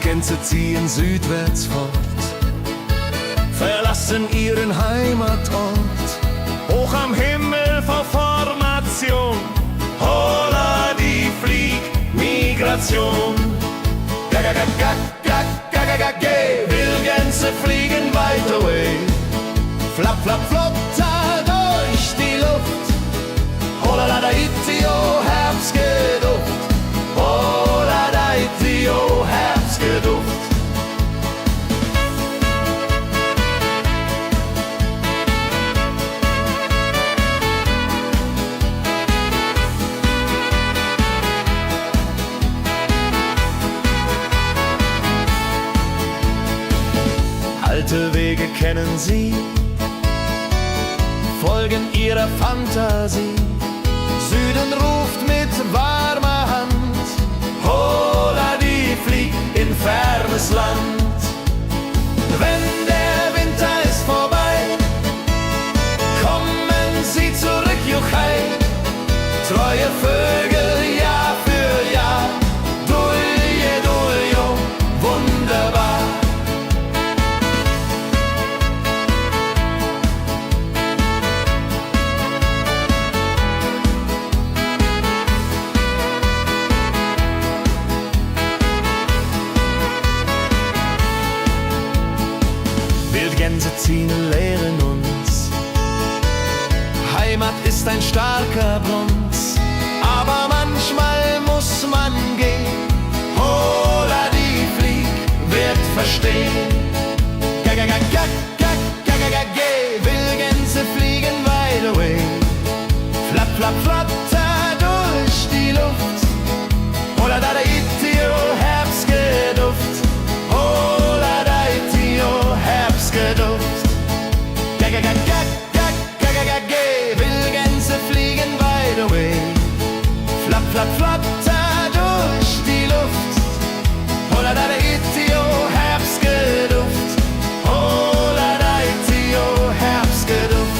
Gänse ziehen südwärts fort, verlassen ihren Heimatort. Hoch am Himmel vor Formation, holla die Fliegmigration. Wildgänse fliegen weit away, flap, flap, flotter durch die Luft. Holla da itio, Herbstgeduft. Holla da itio, Herbstgeduft. Alte Wege kennen sie, folgen ihrer Fantasie. Süden ruft mit warmer Hand, holla die flieg in fernes Land. Wenn der Winter ist vorbei, kommen sie zurück, Juchai. Treue Vögel Jahr für Jahr, dulje, duljo, wunderbar. Wildgänse ziehen, lehren uns. Heimat ist ein starker Bronz, aber manchmal muss man gehen. Holla die Flieg wird verstehen. Wildgänse fliegen wide away, flap, flap, flatter durch die Luft. Holla da itio, Herbstgeduft. Holla da itio, Herbstgeduft. Wildgänse fliegen wide away, flap, flap, flatter durch die Luft. Holla da itio, Herbstgeduft. Holla da itio, Herbstgeduft.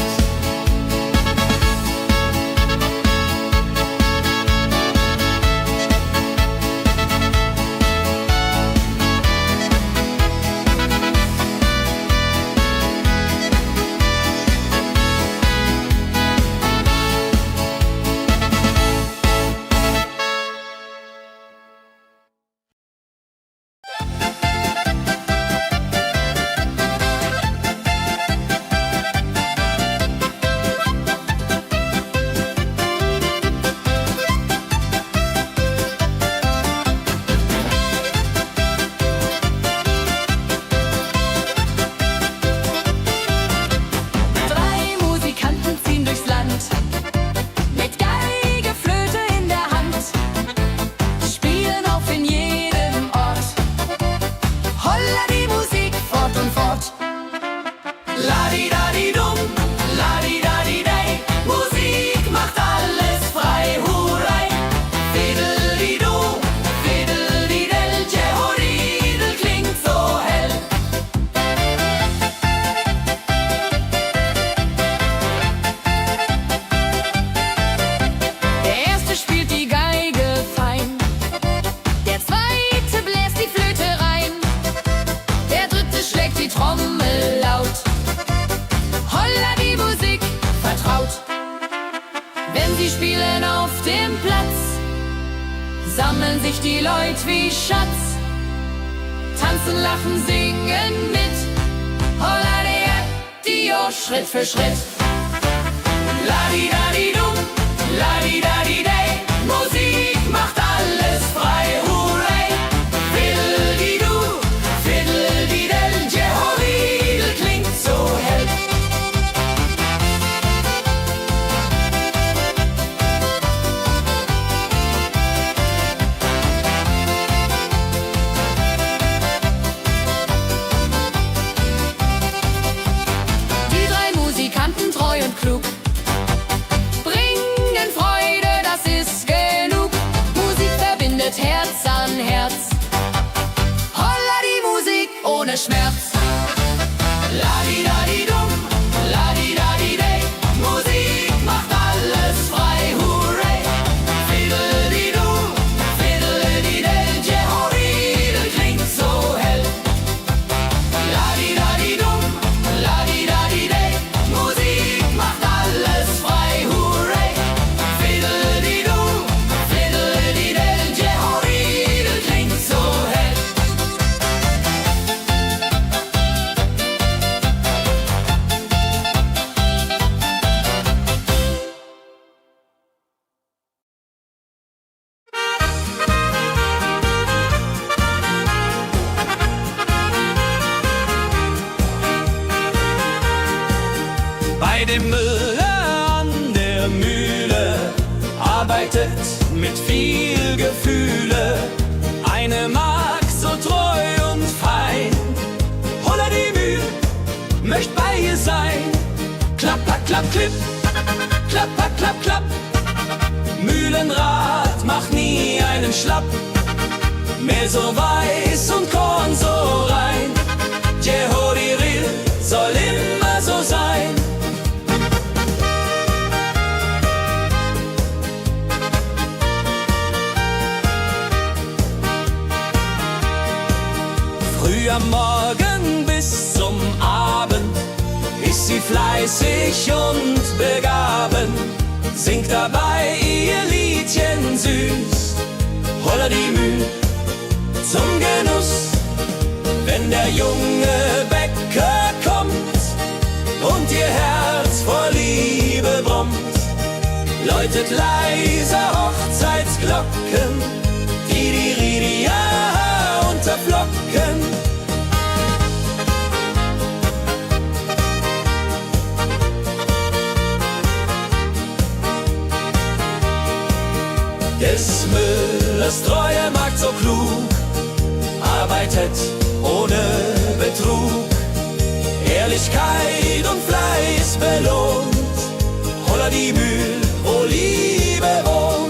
sammeln sich die Leute wie Schatz, tanzen, lachen, singen mit. Holla Dio, Schritt für Schritt. Ladi-dadi-dum, ladi-dadi-day, Musik macht alles frei, hurray. Fiddle-di-du, fiddle-di-del, Jehoridel klingt so hell. Die drei Musikanten, treu und klug, bringen Freude, das ist genug. Musik verbindet Herz an Herz. Holla die Musik ohne Schmerz. Ladi-dadi-dum, ladi-dadi-day, Musik macht alles frei, hurray. Fiddle-di-du, fiddle-di-del, Jehoridel klingt so dem Müller an der Mühle arbeitet mit viel Gefühle eine Magd so treu und fein. Holla die Mühl, möcht bei ihr sein. Klapp, klapp, klipp, klapp, klapp, klapp. Mühlenrad macht nie einen Schlapp. Mehl so weiß und Korn so rein. Jehodiril soll immer so sein. Früh am Morgen bis zum Abend ist sie fleißig und begaben, singt dabei ihr Liedchen süß. Holla die Mühl zum Genuss, wenn der junge Bäcker kommt und ihr Herz vor Liebe brummt, läutet leiser Hochzeitsglocken, die Ridia unterflocken. Des Müllers treue Magd so klug, arbeitet ohne Betrug, Ehrlichkeit und Fleiß belohnt. Holla die Mühl, wo Liebe wohnt.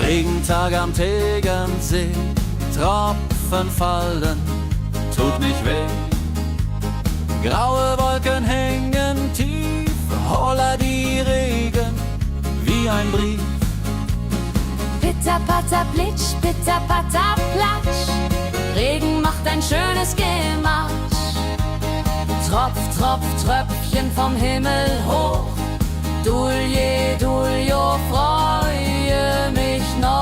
Regentag am Tegernsee, Tropfen fallen, tut nicht weh. Graue Wolken hängen tief, holla die Regen wie ein Brief. Pitter, patter, plitsch, pitter, patter, platsch. Regen macht ein schönes Gematsch. Tropf, Tropf, Tröpfchen vom Himmel hoch. Dulje, Duljo, freue mich noch.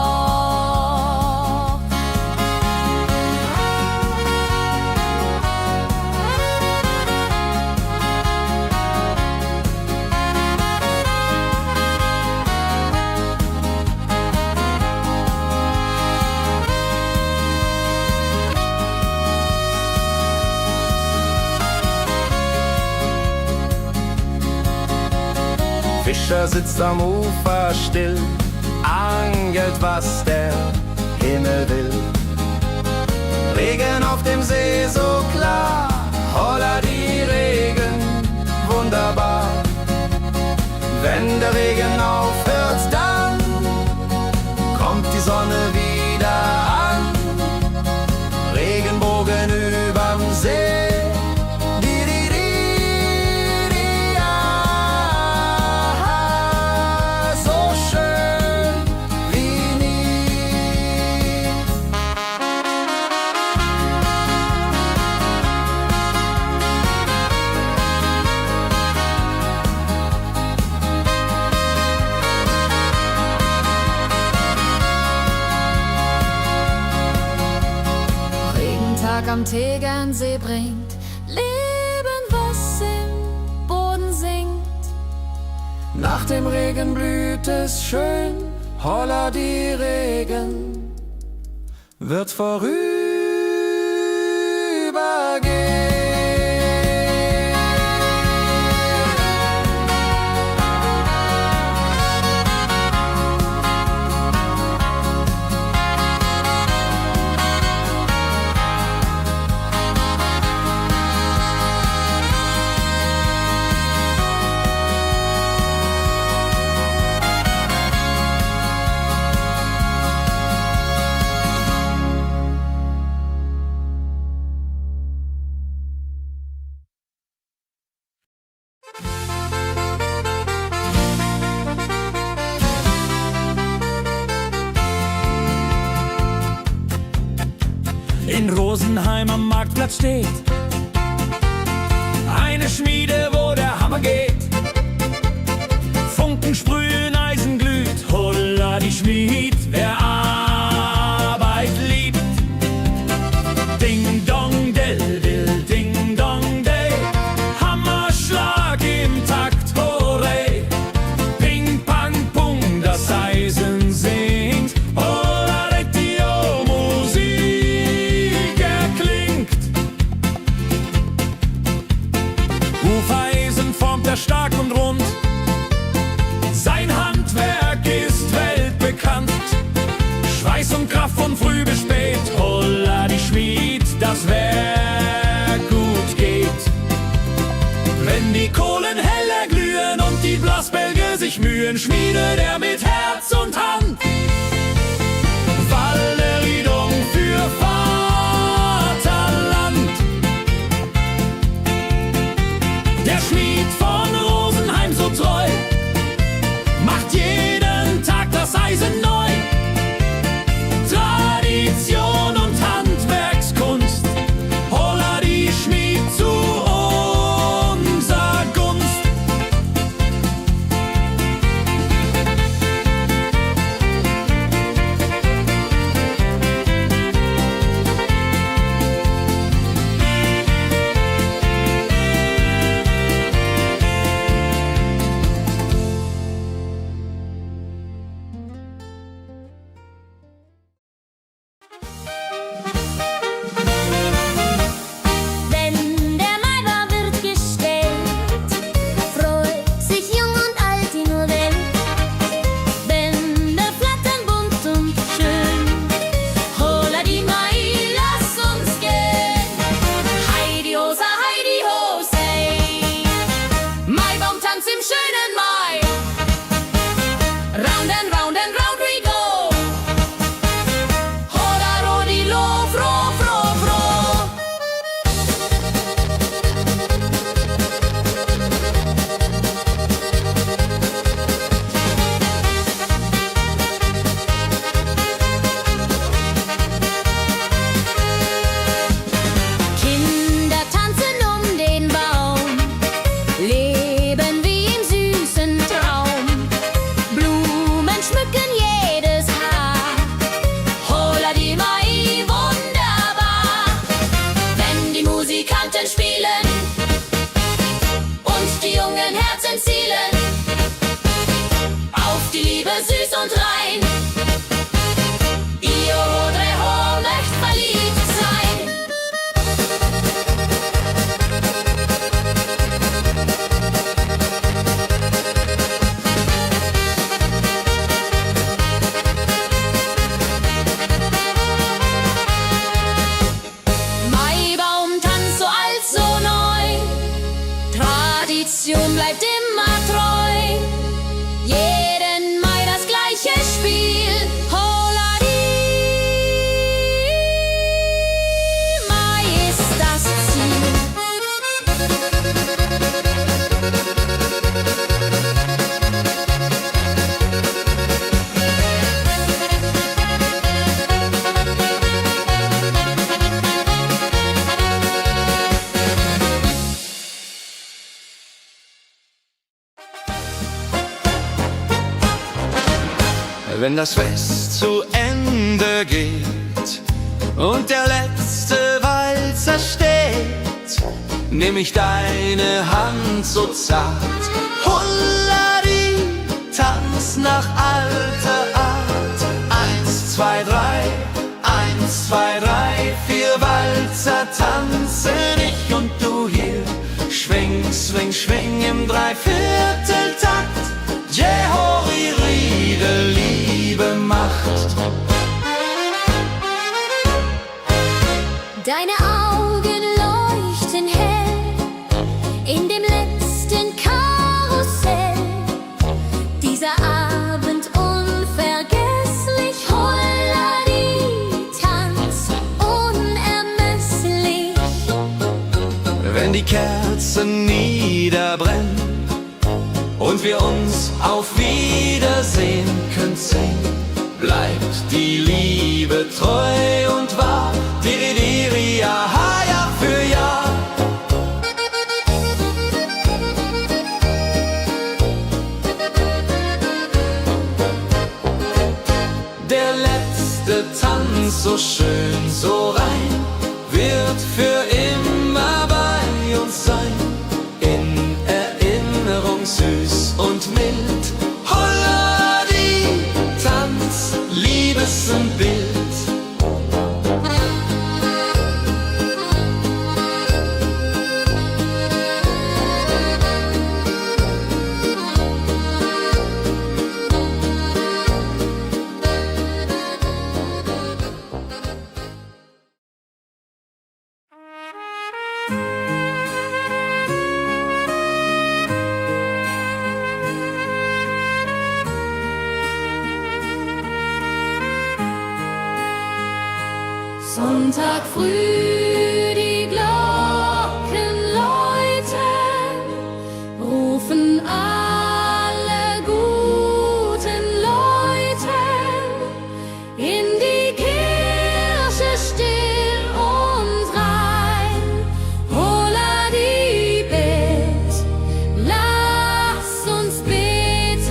Fischer sitzt am Ufer still, angelt, was der Himmel will. Regen auf dem See so klar, holla die Regen, wunderbar. Wenn der Regen aufhört, dann kommt die Sonne wieder an. Regenbogen überm See. Am Tegernsee bringt Leben, was im Boden singt. Nach dem Regen blüht es schön, holla die Regen wird vorübergehen. Rosenheim am Marktplatz steht. Eine Schmiede, wo der Hammer geht. Funken sprühen, Eisen glüht, holla die Schmied, wer Arbeit liebt. Ding dong del dill, ding dong day, Hammerschlag im Takt, hooray. Ping pang pung, das Eisen singt, holla die Musik erklingt. Hufeisen formt er stark und rund, sein Handwerk ist weltbekannt. Schweiß und Kraft von früh bis spät, holla die Schmied, das Werk gut geht. Wenn die Kohlen heller glühen und die Blasbälge sich mühen, schmiedet er mit Herz und Hand Walleriedung für Vaterland. Der Schmied von Rosenheim so treu macht jeden Tag das Eisen neu. Tradition und Handwerkskunst, holla die Schmied zu unser Gunst. Wenn der Maibaum wird gestellt, freut sich jung und alt die nur Welt. Bänder flattern bunt und schön, holla die Mai, lass uns gehen. Heidi Hosa, Heidi Hosei, Maibaumtanz im schönen Mai. Round and round and round we go, holla rodi lo, fro, fro, fro. Kinder tanzen um den Baum, leben wie im süßen Traum. Blumen schmücken jedes Haar, holla die Mai, wunderbar. Wenn die Musikanten spielen und die jungen Herzen zielen auf die Liebe süß und rein. Io Rodreho möcht verliebt sein. Maibaumtanz so alt, so neu, Tradition bleibt immer treu. Jeden Mai das gleiche Spiel, holla die Mai ist das Ziel. Wenn das Fest zu Ende geht und der letzte Walzer steht, nehm ich deine Hand so zart, Hulladi, tanz nach alter Art. 1, 2, 3, 1, 2, 3, 4 Walzer tanzen ich und du hier. Schwing, swing, schwing im Dreivierteltakt. Jehori Riede, Liebe macht. Deine Augen leuchten hell in dem letzten Karussell. Dieser Abend unvergesslich, Holladi, Tanz unermesslich. Wenn die Kerzen niederbrennen und wir uns auf Wiedersehen können sehen, bleibt die Liebe treu und wahr. Diri, aha, Jahr für Jahr. Der letzte Tanz, so schön, so rein, wird für immer bei uns sein. In Erinnerung süß und mild. Holla die Tanz, Liebesbild. Sonntag früh, die Glocken läuten, rufen alle guten Leute in die Kirche still und rein. Holla die Bet, lass uns beten.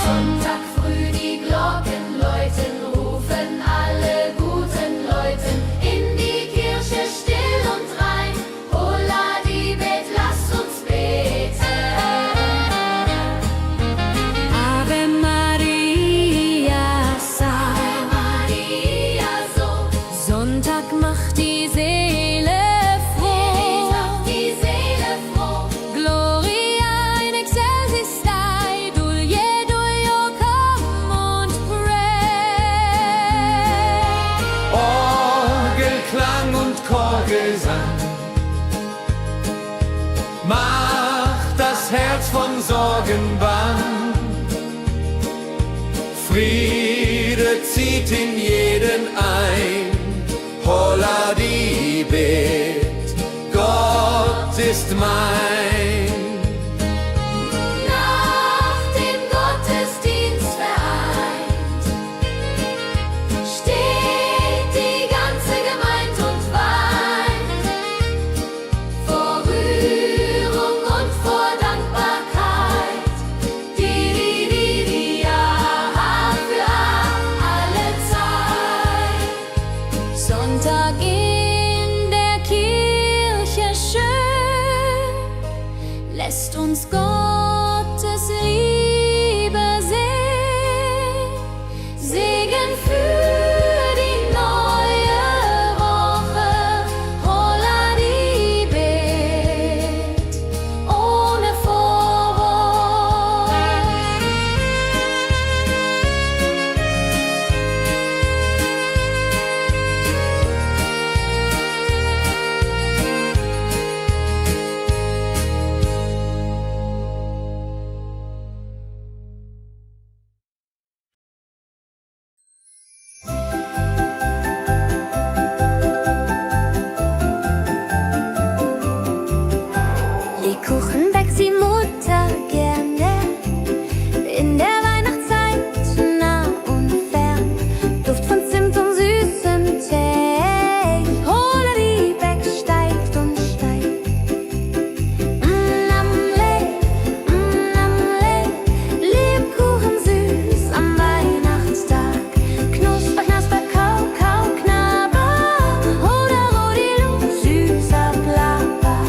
Sonntag früh, die Glocken läuten, rufen alle guten Leute in die Kirche still und rein. Holla die Bet, lass uns beten. Ave Maria, Ave Maria, so. Sonntag macht die Seele froh. Die Seele froh. Gloria in excelsis Dei, Dulio, komm und pray. Orgelklang und Chorgesang macht das Herz von Sorgen bang. Friede zieht in jeden ein. Holla die Bet, Gott ist mein. Nach dem Gottesdienst vereint steht die ganze Gemeinde und weint vor Rührung und vor Dankbarkeit. Diri, ja, für alle Zeit. Sonntag in der Kirche schön, lässt uns Gottes Liebe sehen. Segen für die neue Woche. Holla die Bet, ohne Vorwurf. Lebkuchen backt die Mutter gerne in der Weihnachtszeit, nah und fern. Duft von Zimt und süßem Tee. Holla die Beck steigt und steigt. Lebkuchen süß am Weihnachtstag. Knusper, knasper, kau, kau, knabber. Oder Rodilu, süßer Plapper.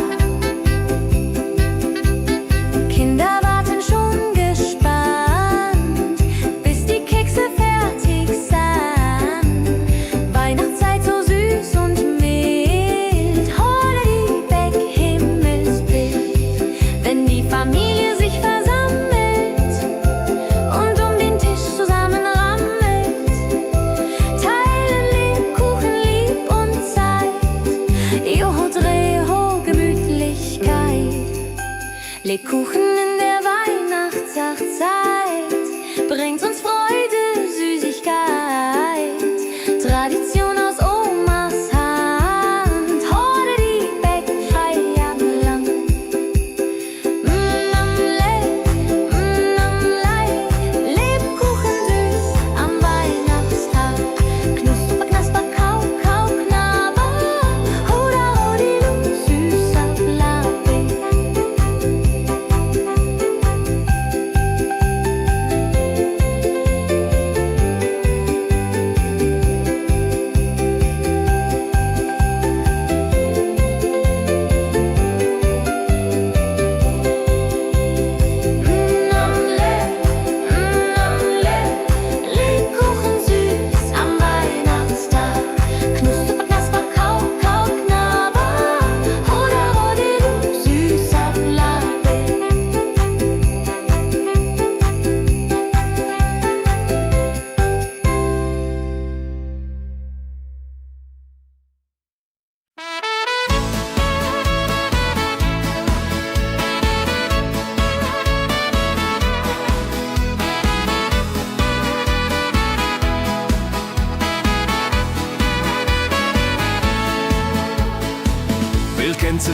Kinder warten schon gespannt, bis die Kekse fertig sind. Weihnachtszeit so süß und mild. Holla die Beck, Himmelsbild. Wenn die Familie sich versammelt und um den Tisch zusammenrammelt, teilen Lebkuchen lieb und Zeit. Joho, Dreho, Gemütlichkeit. Lebkuchen in der Weihnachtszeit bringt uns Freude, Süßigkeit. Tradition aus Omas Hand. Holla die Beck, Feierland. Lebkuchen süß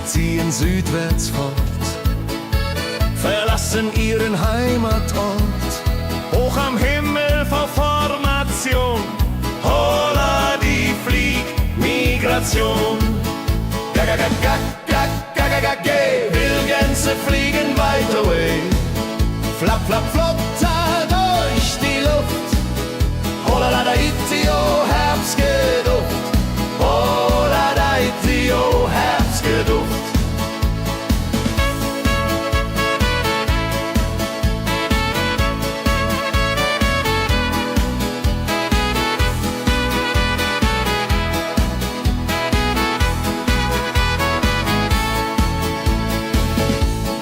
Reise ziehen südwärts fort, verlassen ihren Heimatort. Hoch am Himmel vor Formation, holla die Fliegmigration. Wildgänse fliegen weit away, flapp, flapp, flop, da durch die Luft. Holla da itio, Herbstgeduft. Holla da itio, Herbstgeduft.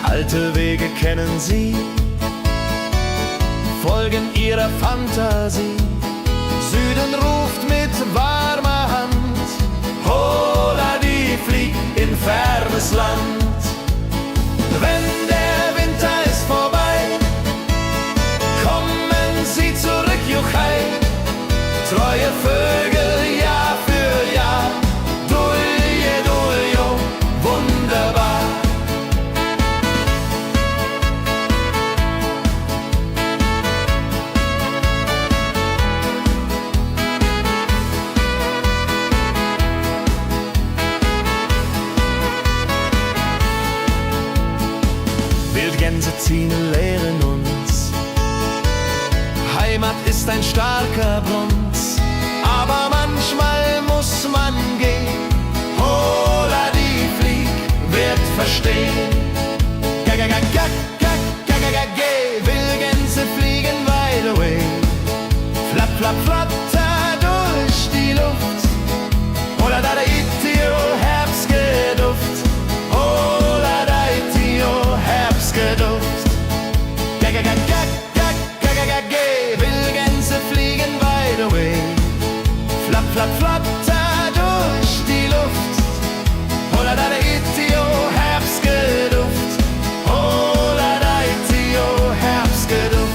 Alte Wege kennen sie, folgen ihrer Fantasie. Süden ruft mit warmer Hand, holla die flieg in fernes Land. Wenn der Winter ist vorbei, kommen sie zurück, Juchai. Treue Vögel Jahr für Jahr, dulje, duljo, wunderbar. Wildgänse ziehen, lehren uns, Heimat ist ein starker Bruns, aber manchmal muss man gehen. Holla die Flieg wird verstehen. Wildgänse fliegen wide away, flapp, flapp, flatter durch die Luft. Holla da itio, Herbstgeduft. Holla da itio, Herbstgeduft. Wildgänse fliegen wide away, flapp, flapp, flatter durch die Luft. Holla da itio, Herbstgeduft. Holla da itio, Herbstgeduft.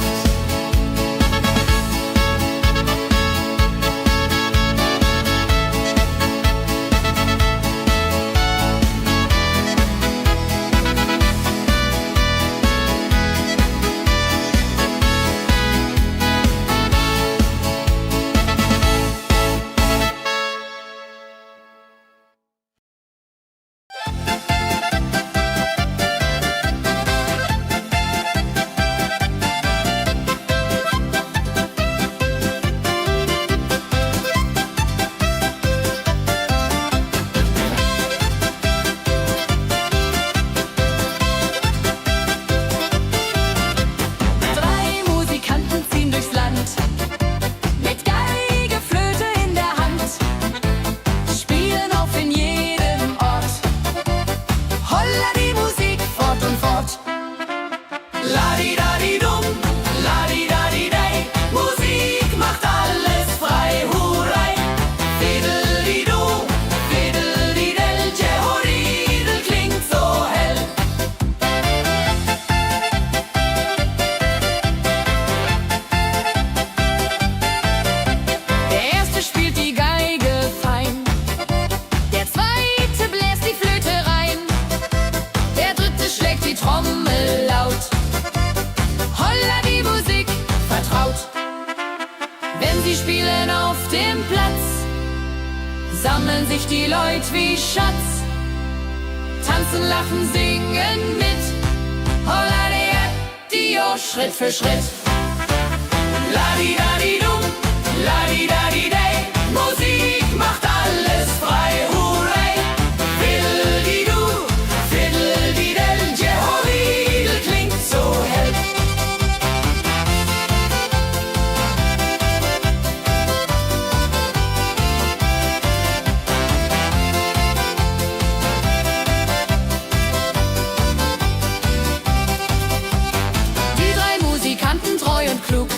Sammeln sich die Leute wie Schatz, tanzen, lachen, singen mit. Holla Dio, Schritt für Schritt. Ladi-dadi-dum, ladi-dadi-day, Musik macht alles frei, hurray. Fiddle-di-du, fiddle-di-del, Jehoridel klingt so hell. Treu und klug,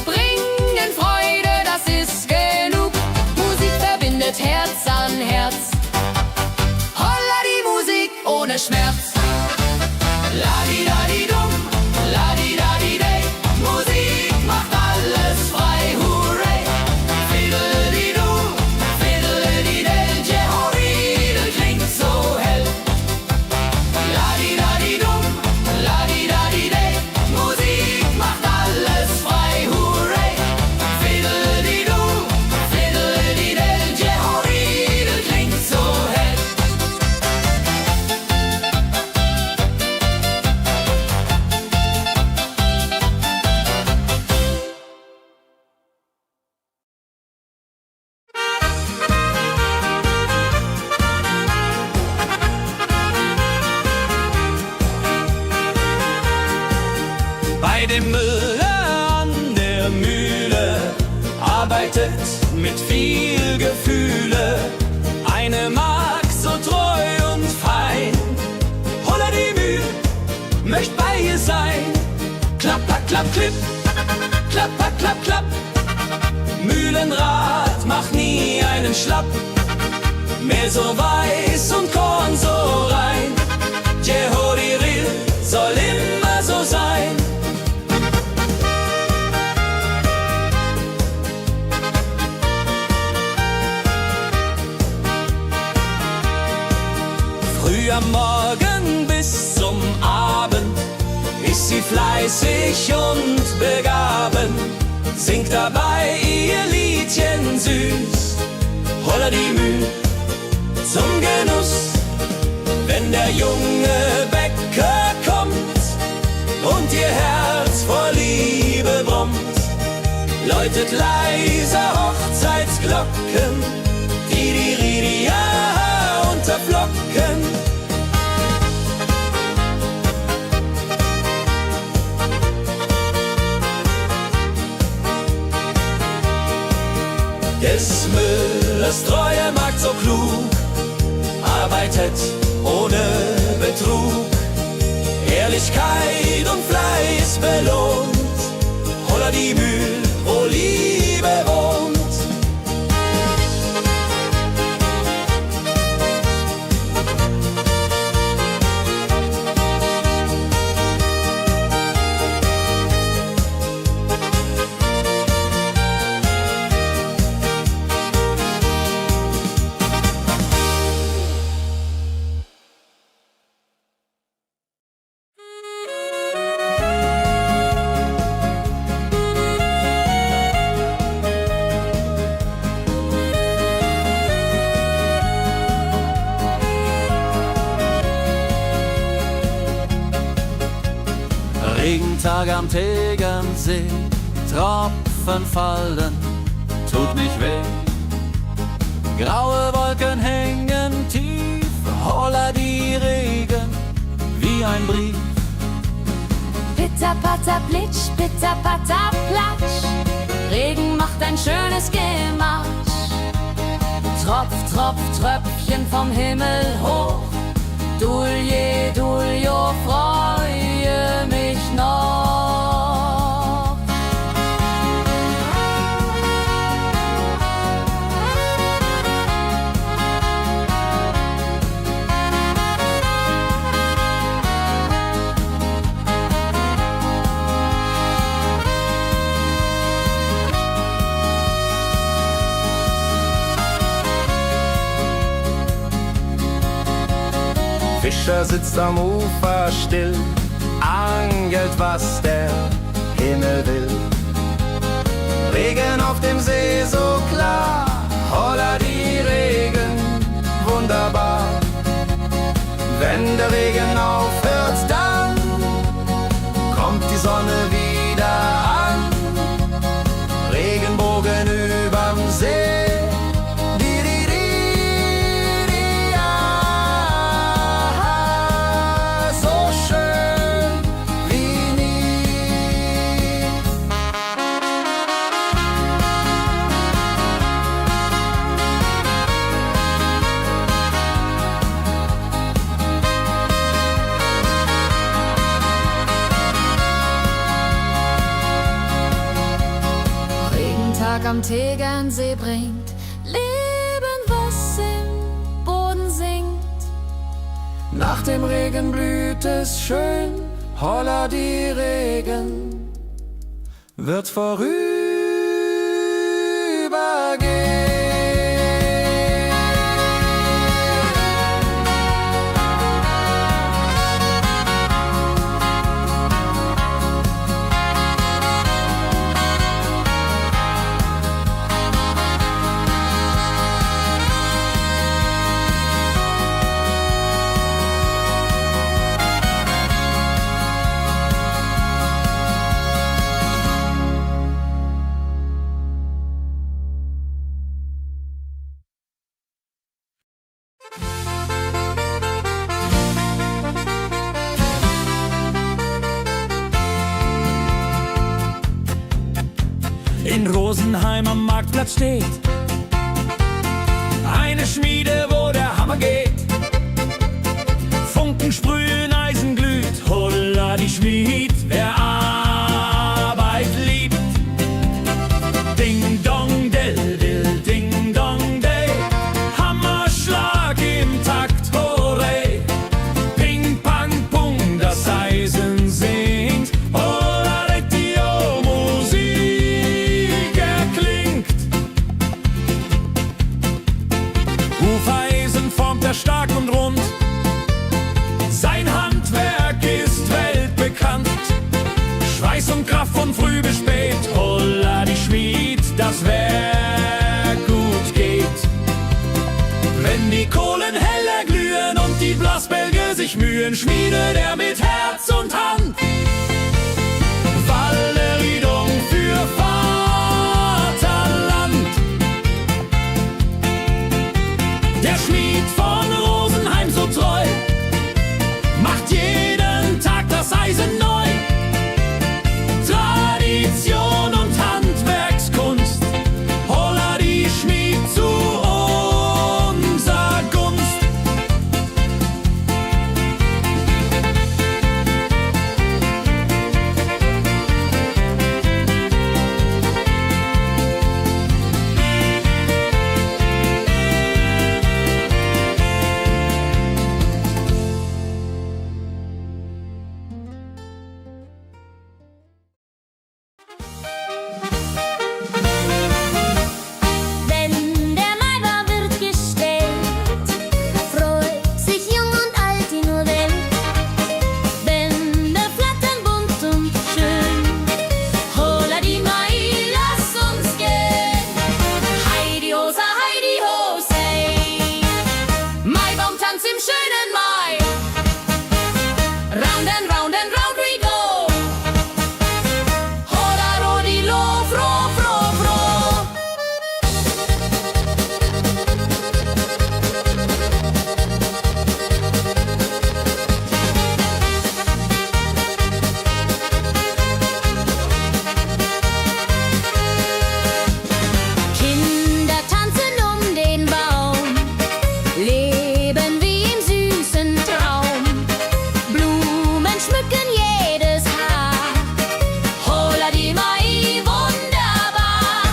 bringen Freude, das ist genug. Musik verbindet Herz an Herz. Holla die Musik ohne Schmerz. Ladi-dadi-dum, ladi-dadi-day, Musik macht alles frei, hurray. Fiddle-di-du, fiddle-di-del, Jehoridel klingt so hell. Bei dem Müller an der Mühle arbeitet mit viel Gefühle eine Magd so treu und fein. Holla die Mühl, möcht bei ihr sein. Klapp, klapp, klipp, klapp, klapp, klapp. Mühlenrad macht nie einen Schlapp. Mehl so weiß und Korn so rein. Jehodiril soll immer so sein. Früh am Morgen bis zum Abend ist sie fleißig und begaben, singt dabei ihr Liedchen süß. Holla die Mühl zum Genuss, wenn der junge Bäcker kommt und ihr Herz vor Liebe brummt, läutet leiser Hochzeitsglocken, die ja unterflocken. Des Müllers treue Magd so klug, arbeitet ohne Betrug, Ehrlichkeit und Fleiß belohnt. Holla die Mühl, wo Liebe wohnt. Regentag am Tegernsee, Tropfen fallen, tut nicht weh. Graue Wolken hängen tief, holla die Regen wie ein Brief. Pitter, patter, plitsch, pitter, patter, platsch. Regen macht ein schönes Gematsch. Tropf, Tropf, Tröpfchen vom Himmel hoch. Dulje, Duljo, freue mich noch. Fischer sitzt am Ufer still, angelt, was der Himmel will. Regen auf dem See so klar, holla die Regen, wunderbar. Wenn der Regen aufhört, dann kommt die Sonne wieder an. Regenbogen überm See. Am Tegernsee bringt Leben, was im Boden singt. Nach dem Regen blüht es schön, holla die Regen wird vorübergehen. Rosenheim am Marktplatz steht. Eine Schmiede, wo der Hammer geht. Funken sprühen, Eisen glüht, holla die Schmied, wer Arbeit liebt. Ding dong dill dill, ding dong day, Hammerschlag im Takt, hurray. Ping pang pung, das Eisen singt, holla die Musik erklingt. Hufeisen formt er stark und rund, sein Handwerk ist weltbekannt. Schweiß und Kraft von früh bis spät, holla die Schmied, das Werk gut geht. Wenn die Kohlen heller glühen und die Blasbälge sich mühen, schmiedet er mit Herz und Hand Walleriedung für Vaterland. Der Schmied von Rosenheim so treu macht jeden Tag das Eisen neu. Tradition und Handwerkskunst, holla die Schmied zu unser Gunst. Wenn der Maibaum wird gestellt, freut sich jung und alt die nur Welt. Bänder flattern bunt und schön, holla die Mai, lass uns gehen. Heidi ho, say, Maibaumtanz im schönen Mai. Round and round and round we go. Holla rodi lo, fro, fro, fro. Kinder tanzen um den Baum, leben wie im süßen Traum. Blumen schmücken jedes Haar, holla die Mai, wunderbar.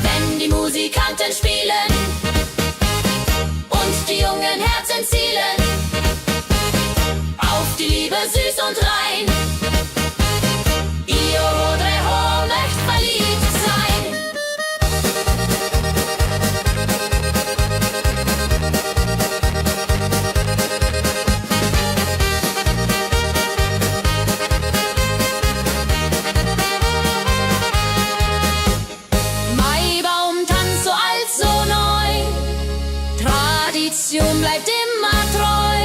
Wenn die Musikanten spielen und die jungen Herzen zielen auf die Liebe süß und rein. Ihr Rodreho möcht verliebt sein. Maibaumtanz so alt, so neu, Tradition bleibt immer treu.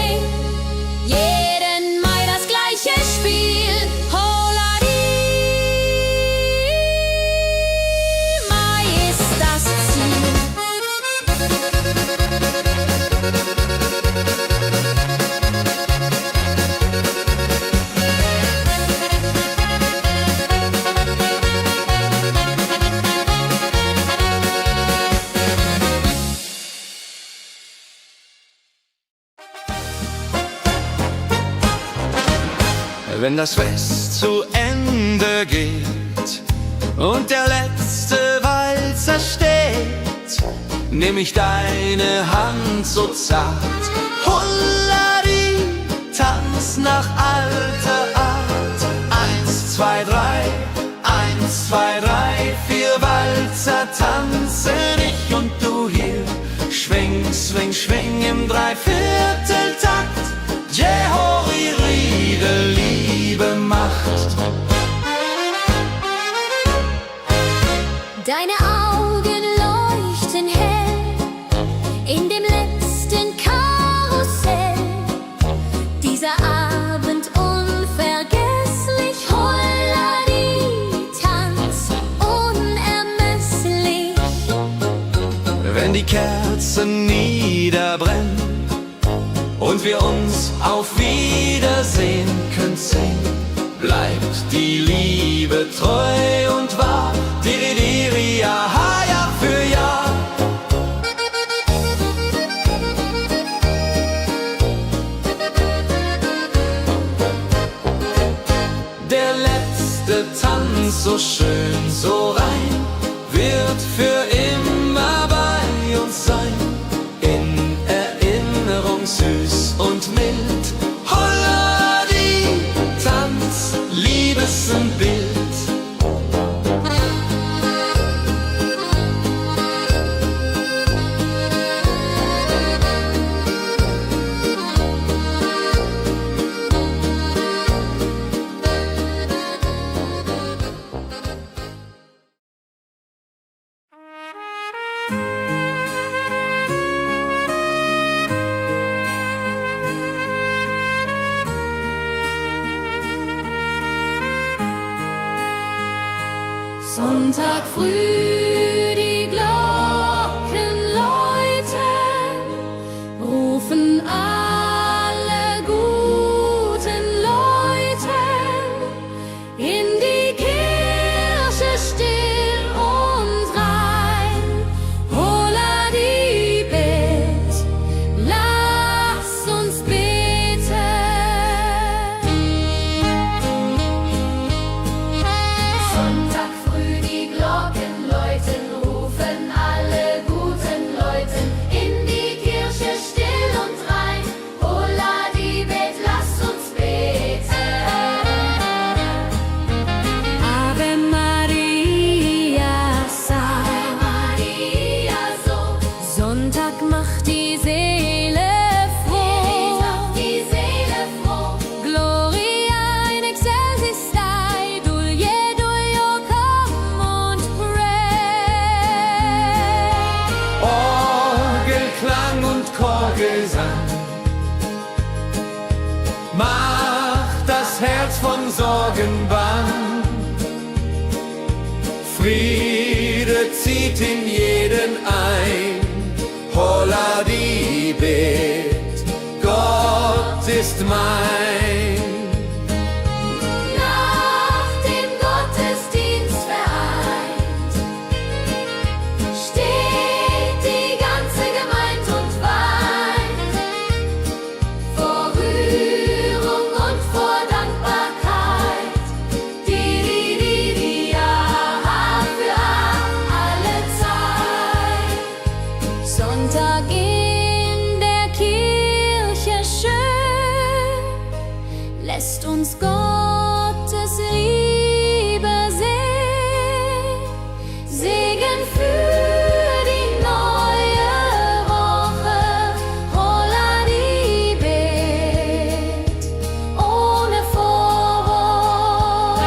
Jeden Mai das gleiche Spiel, holla die Mai ist das Ziel. Wenn das Fest zu Ende geht und der letzte Walzer steht, nehm ich deine Hand so zart, Hullari, tanz nach alter Art. 1, 2, 3, 1, 2, 3, 4 Walzer tanzen ich und du hier. Schwing, swing, schwing im Dreivierteltakt. Jehori, Riede, Liebe macht. Deine Augen leuchten hell in dem letzten Karussell. Dieser Abend unvergesslich, Holladi, Tanz unermesslich. Wenn die Kerzen niederbrennen und wir uns auf Wiedersehen künsten, bleibt die Liebe treu und wahr. Diri, diri, Tanz, so schön, so rein, wird für immer bei uns sein. In Erinnerung süß und mild. Holla die Tanz, Liebesbild. Sonntag früh, die Glocken läuten, rufen alle guten Leute in die Kirche still und rein. Holla die Bet, lass uns beten. Sonntag früh, die Glocken läuten, rufen alle guten Leute in die Kirche still und rein. Holla die Bet, lass uns beten. Ave Maria, Ave Maria, so. Sonntag macht die Seele froh. Die Seele froh. Gloria in excelsis Dei, Dulio come und pray. Orgelklang und Chorgesang macht das Herz von Sorgen bang. Friede zieht in jeden ein. Holla die Bet, Gott ist mein. Nach dem Gottesdienst vereint steht die ganze Gemeinde und weint vor Rührung und vor Dankbarkeit. Die ja für alle Zeit. Sonntag in der Kirche schön, lässt uns Gottes Liebe sehen. Segen für die neue Woche. Holla die Bet, ohne Vorwurf.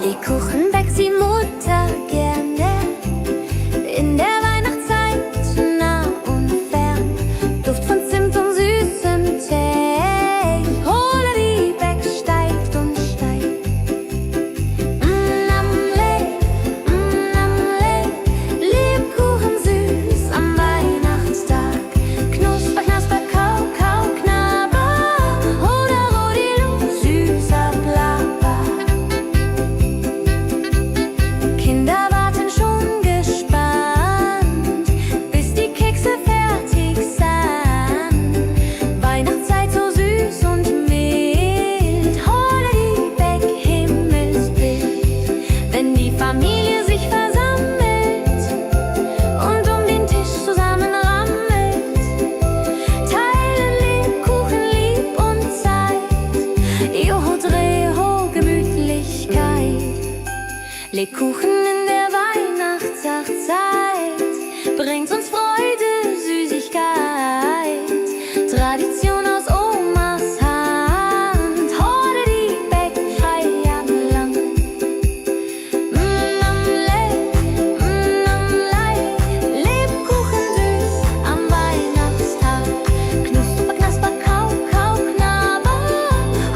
Lebkuchen backt die Mutter gerne. In der Weihnachtszeit nah und fern. Duft von Zimt und süßem Tee. Holla die Beck steigt und steigt. Lebkuchen süß am Weihnachtstag. Knusper, knasper, kau, kau, knabber. Holla, rodilu, süßer Plapper. Kinder warten schon gespannt, bis die Kekse fertig sind. Weihnachtszeit so süß und mild. Holla die Beck, Himmelsbild. Wenn die Familie sich versammelt und um den Tisch zusammenrammelt, teilen Lebkuchen lieb und Zeit. Joho, Dreho, Gemütlichkeit. Lebkuchen in der Weihnachtszeit bringt uns Freude, Süßigkeit. Tradition aus Omas Hand. Holla die Beck, Feierland. Lebkuchen süß am Weihnachtstag. Knusper, knasper, kau, kau, knabber.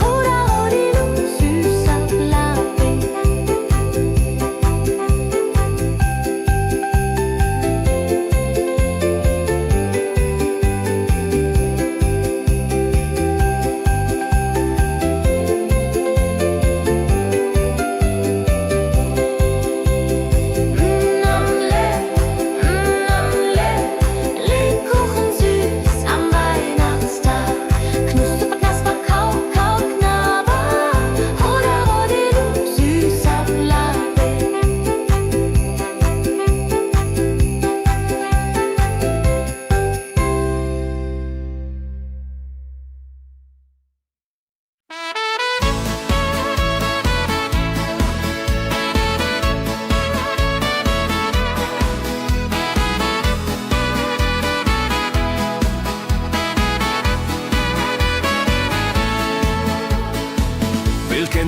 Holla, rodilu, süßer Plapper.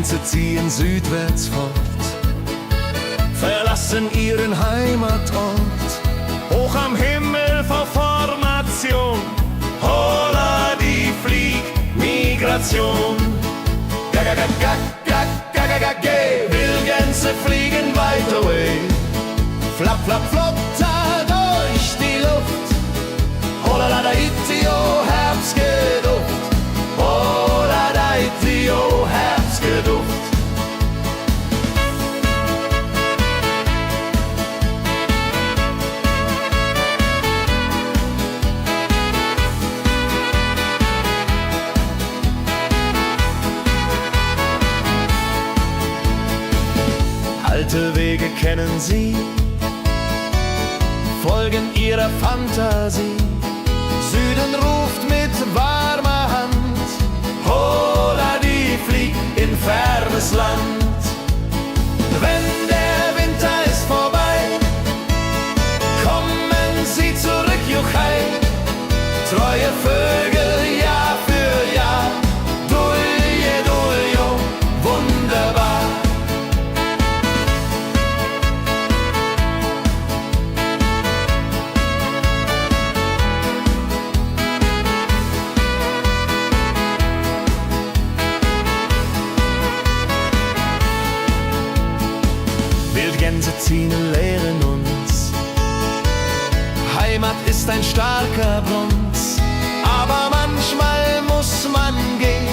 Gänse ziehen südwärts fort, verlassen ihren Heimatort. Hoch am Himmel vor Formation, holla die Fliegmigration. Wildgänse fliegen weit away. Flap, flap, flop, da durch die Luft. Holla da itio, Herbstgeduft. Holla da itio, Herbstgeduft. Alte Wege kennen sie, folgen ihrer Fantasie. Süden ruft mit warmer Hand, holla die flieg in fernes Land. Wenn der Winter ist vorbei, kommen sie zurück, juchai. Treue Vögel Jahr für Jahr, dulje, duljo, wunderbar. Wildgänse ziehen und lehren uns, Heimat ist ein starker Bronz, aber manchmal muss man gehen.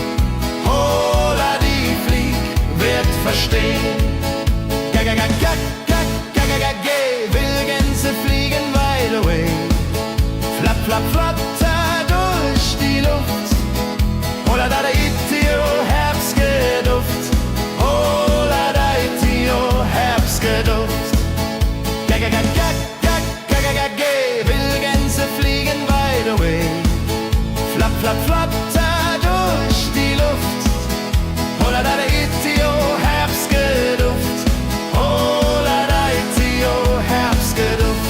Holla die Flieg wird verstehen. Wildgänse fliegen wide away. Flap, flap, flatter durch die Luft. Holla da itio, Herbstgeduft. Holla da itio, Herbstgeduft. Wildgänse fliegen wide away. Flap, flap, flatter durch die Luft. Holla da itio, Herbstgeduft. Holla da itio, Herbstgeduft.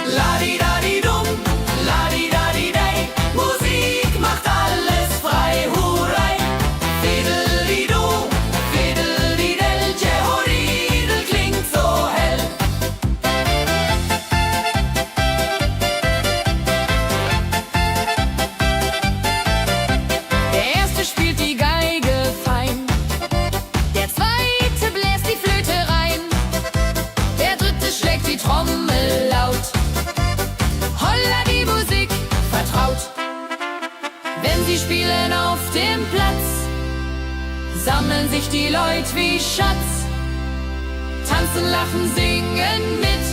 Ladi-dadi-dum, ladi-dadi-dei, Musik macht alles frei, hurray. Fiddeli-du, fiddeli-del, Jehoridel klingt so hell. Der erste spielt die Geige fein, der zweite bläst die Flöte rein, der dritte schlägt die Trommel laut. Holla die Musik vertraut. Wenn sie spielen auf dem Platz, sammeln sich die Leute wie Schatz. Tanzen, lachen, singen mit.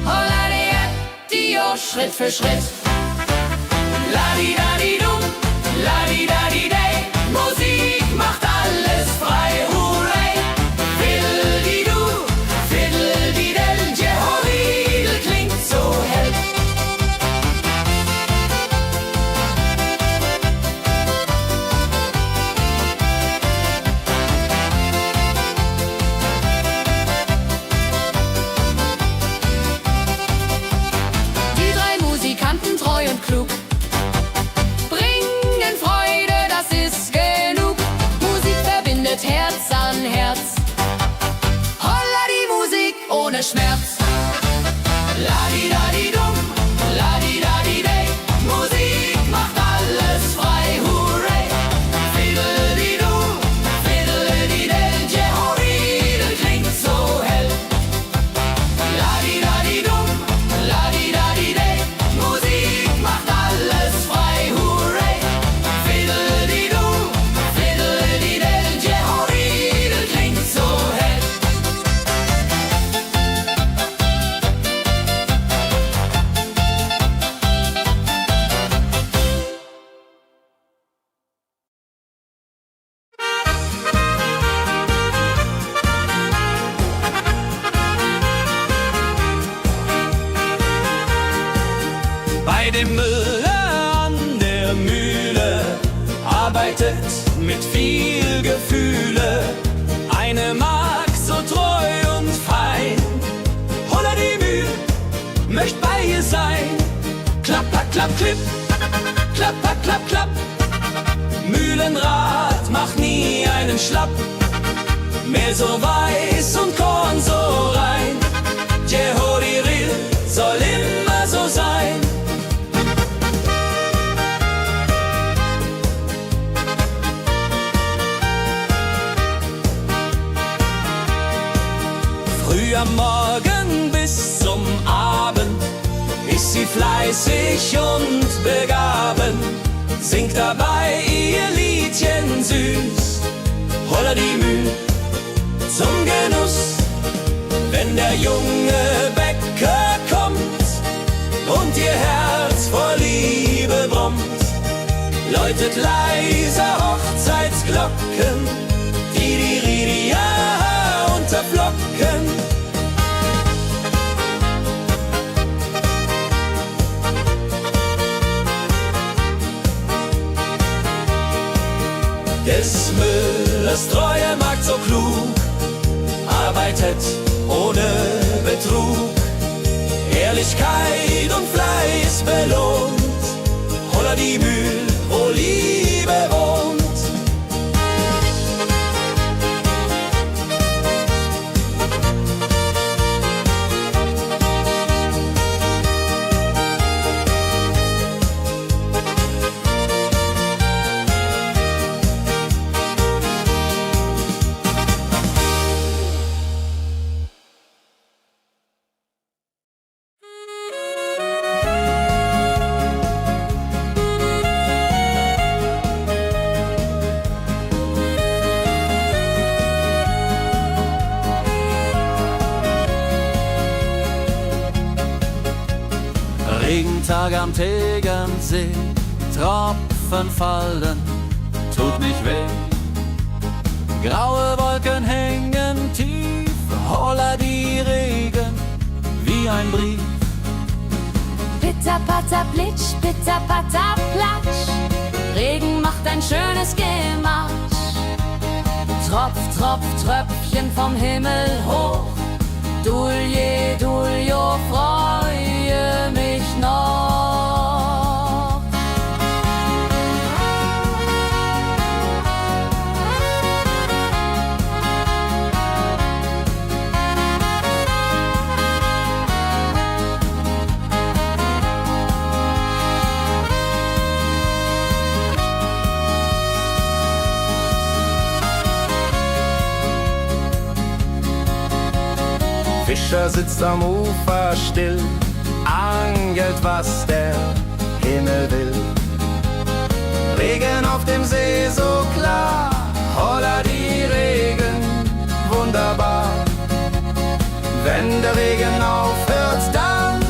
Holla der Dio, Schritt für Schritt. Ladi-dadi-dum, ladi-dadi-dei, Musik macht alles frei, hurray. Fiddeli-du, fiddeli-del, Jehoridel klingt so hell. Die drei Musikanten, treu und klug, bringen Freude, das ist genug. Musik verbindet Herz an Herz. Holla die Musik ohne Schmerz. Ladi-dadi-dum, ladi-dadi-dei, Musik macht alles frei, hurray. Fiddeli-du, fiddeli-del, Jehoridel klingt so hell. Bei dem Müller an der Mühle arbeitet mit viel Gefühle eine Magd so treu und fein. Holla die Mühl, möcht bei ihr sein. Klapp, klapp, klipp, klapp, klapp, klapp. Mühlenrad macht nie einen Schlapp. Mehl so weiß und Korn so rein. Jehodiril soll immer so sein. Früh am Morgen bis zum Abend ist sie fleißig und begaben, singt dabei ihr Liedchen süß. Holla die Mühl zum Genuss, wenn der junge Bäcker kommt und ihr Herz vor Liebe brummt, läutet leise Hochzeitsglocken, die Ridia unterflocken. Des Müllers treue Magd so klug, arbeitet ohne Betrug, Ehrlichkeit und Fleiß belohnt. Holla die Mühl, wo Liebe wohnt. Regentag am Tegernsee, Tropfen fallen, tut nicht weh. Graue Wolken hängen tief, holla die Regen wie ein Brief. Pitter, patter, plitsch, pitter, patter, platsch. Regen macht ein schönes Gemarsch. Tropf, Tropf, Tröpfchen vom Himmel hoch. Dulje, Duljo, freue mich noch. Fischer sitzt am Ufer still, angelt, was der Himmel will. Regen auf dem See so klar, holla die Regen, wunderbar. Wenn der Regen aufhört, dann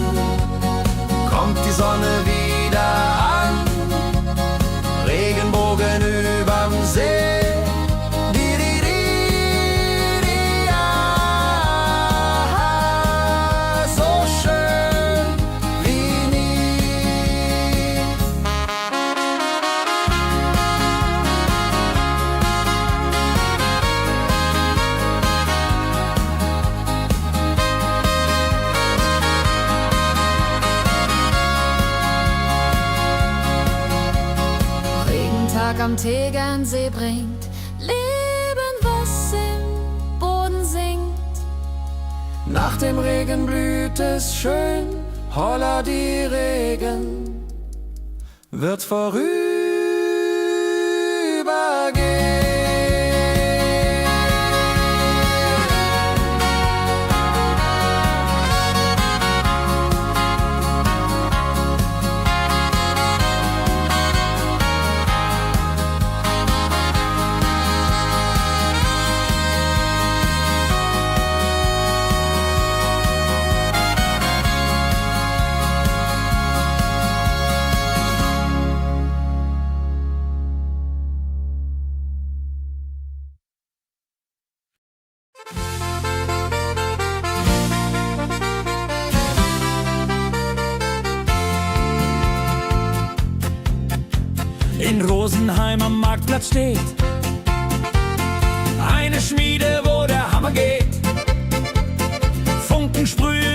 kommt die Sonne wieder an. Regenbogen überm See. Am Tegernsee bringt Leben, was im Boden singt. Nach dem Regen blüht es schön, holla die Regen wird vorübergehen. in Rosenheim am Marktplatz steht. Eine Schmiede, wo der Hammer geht. Funken sprühen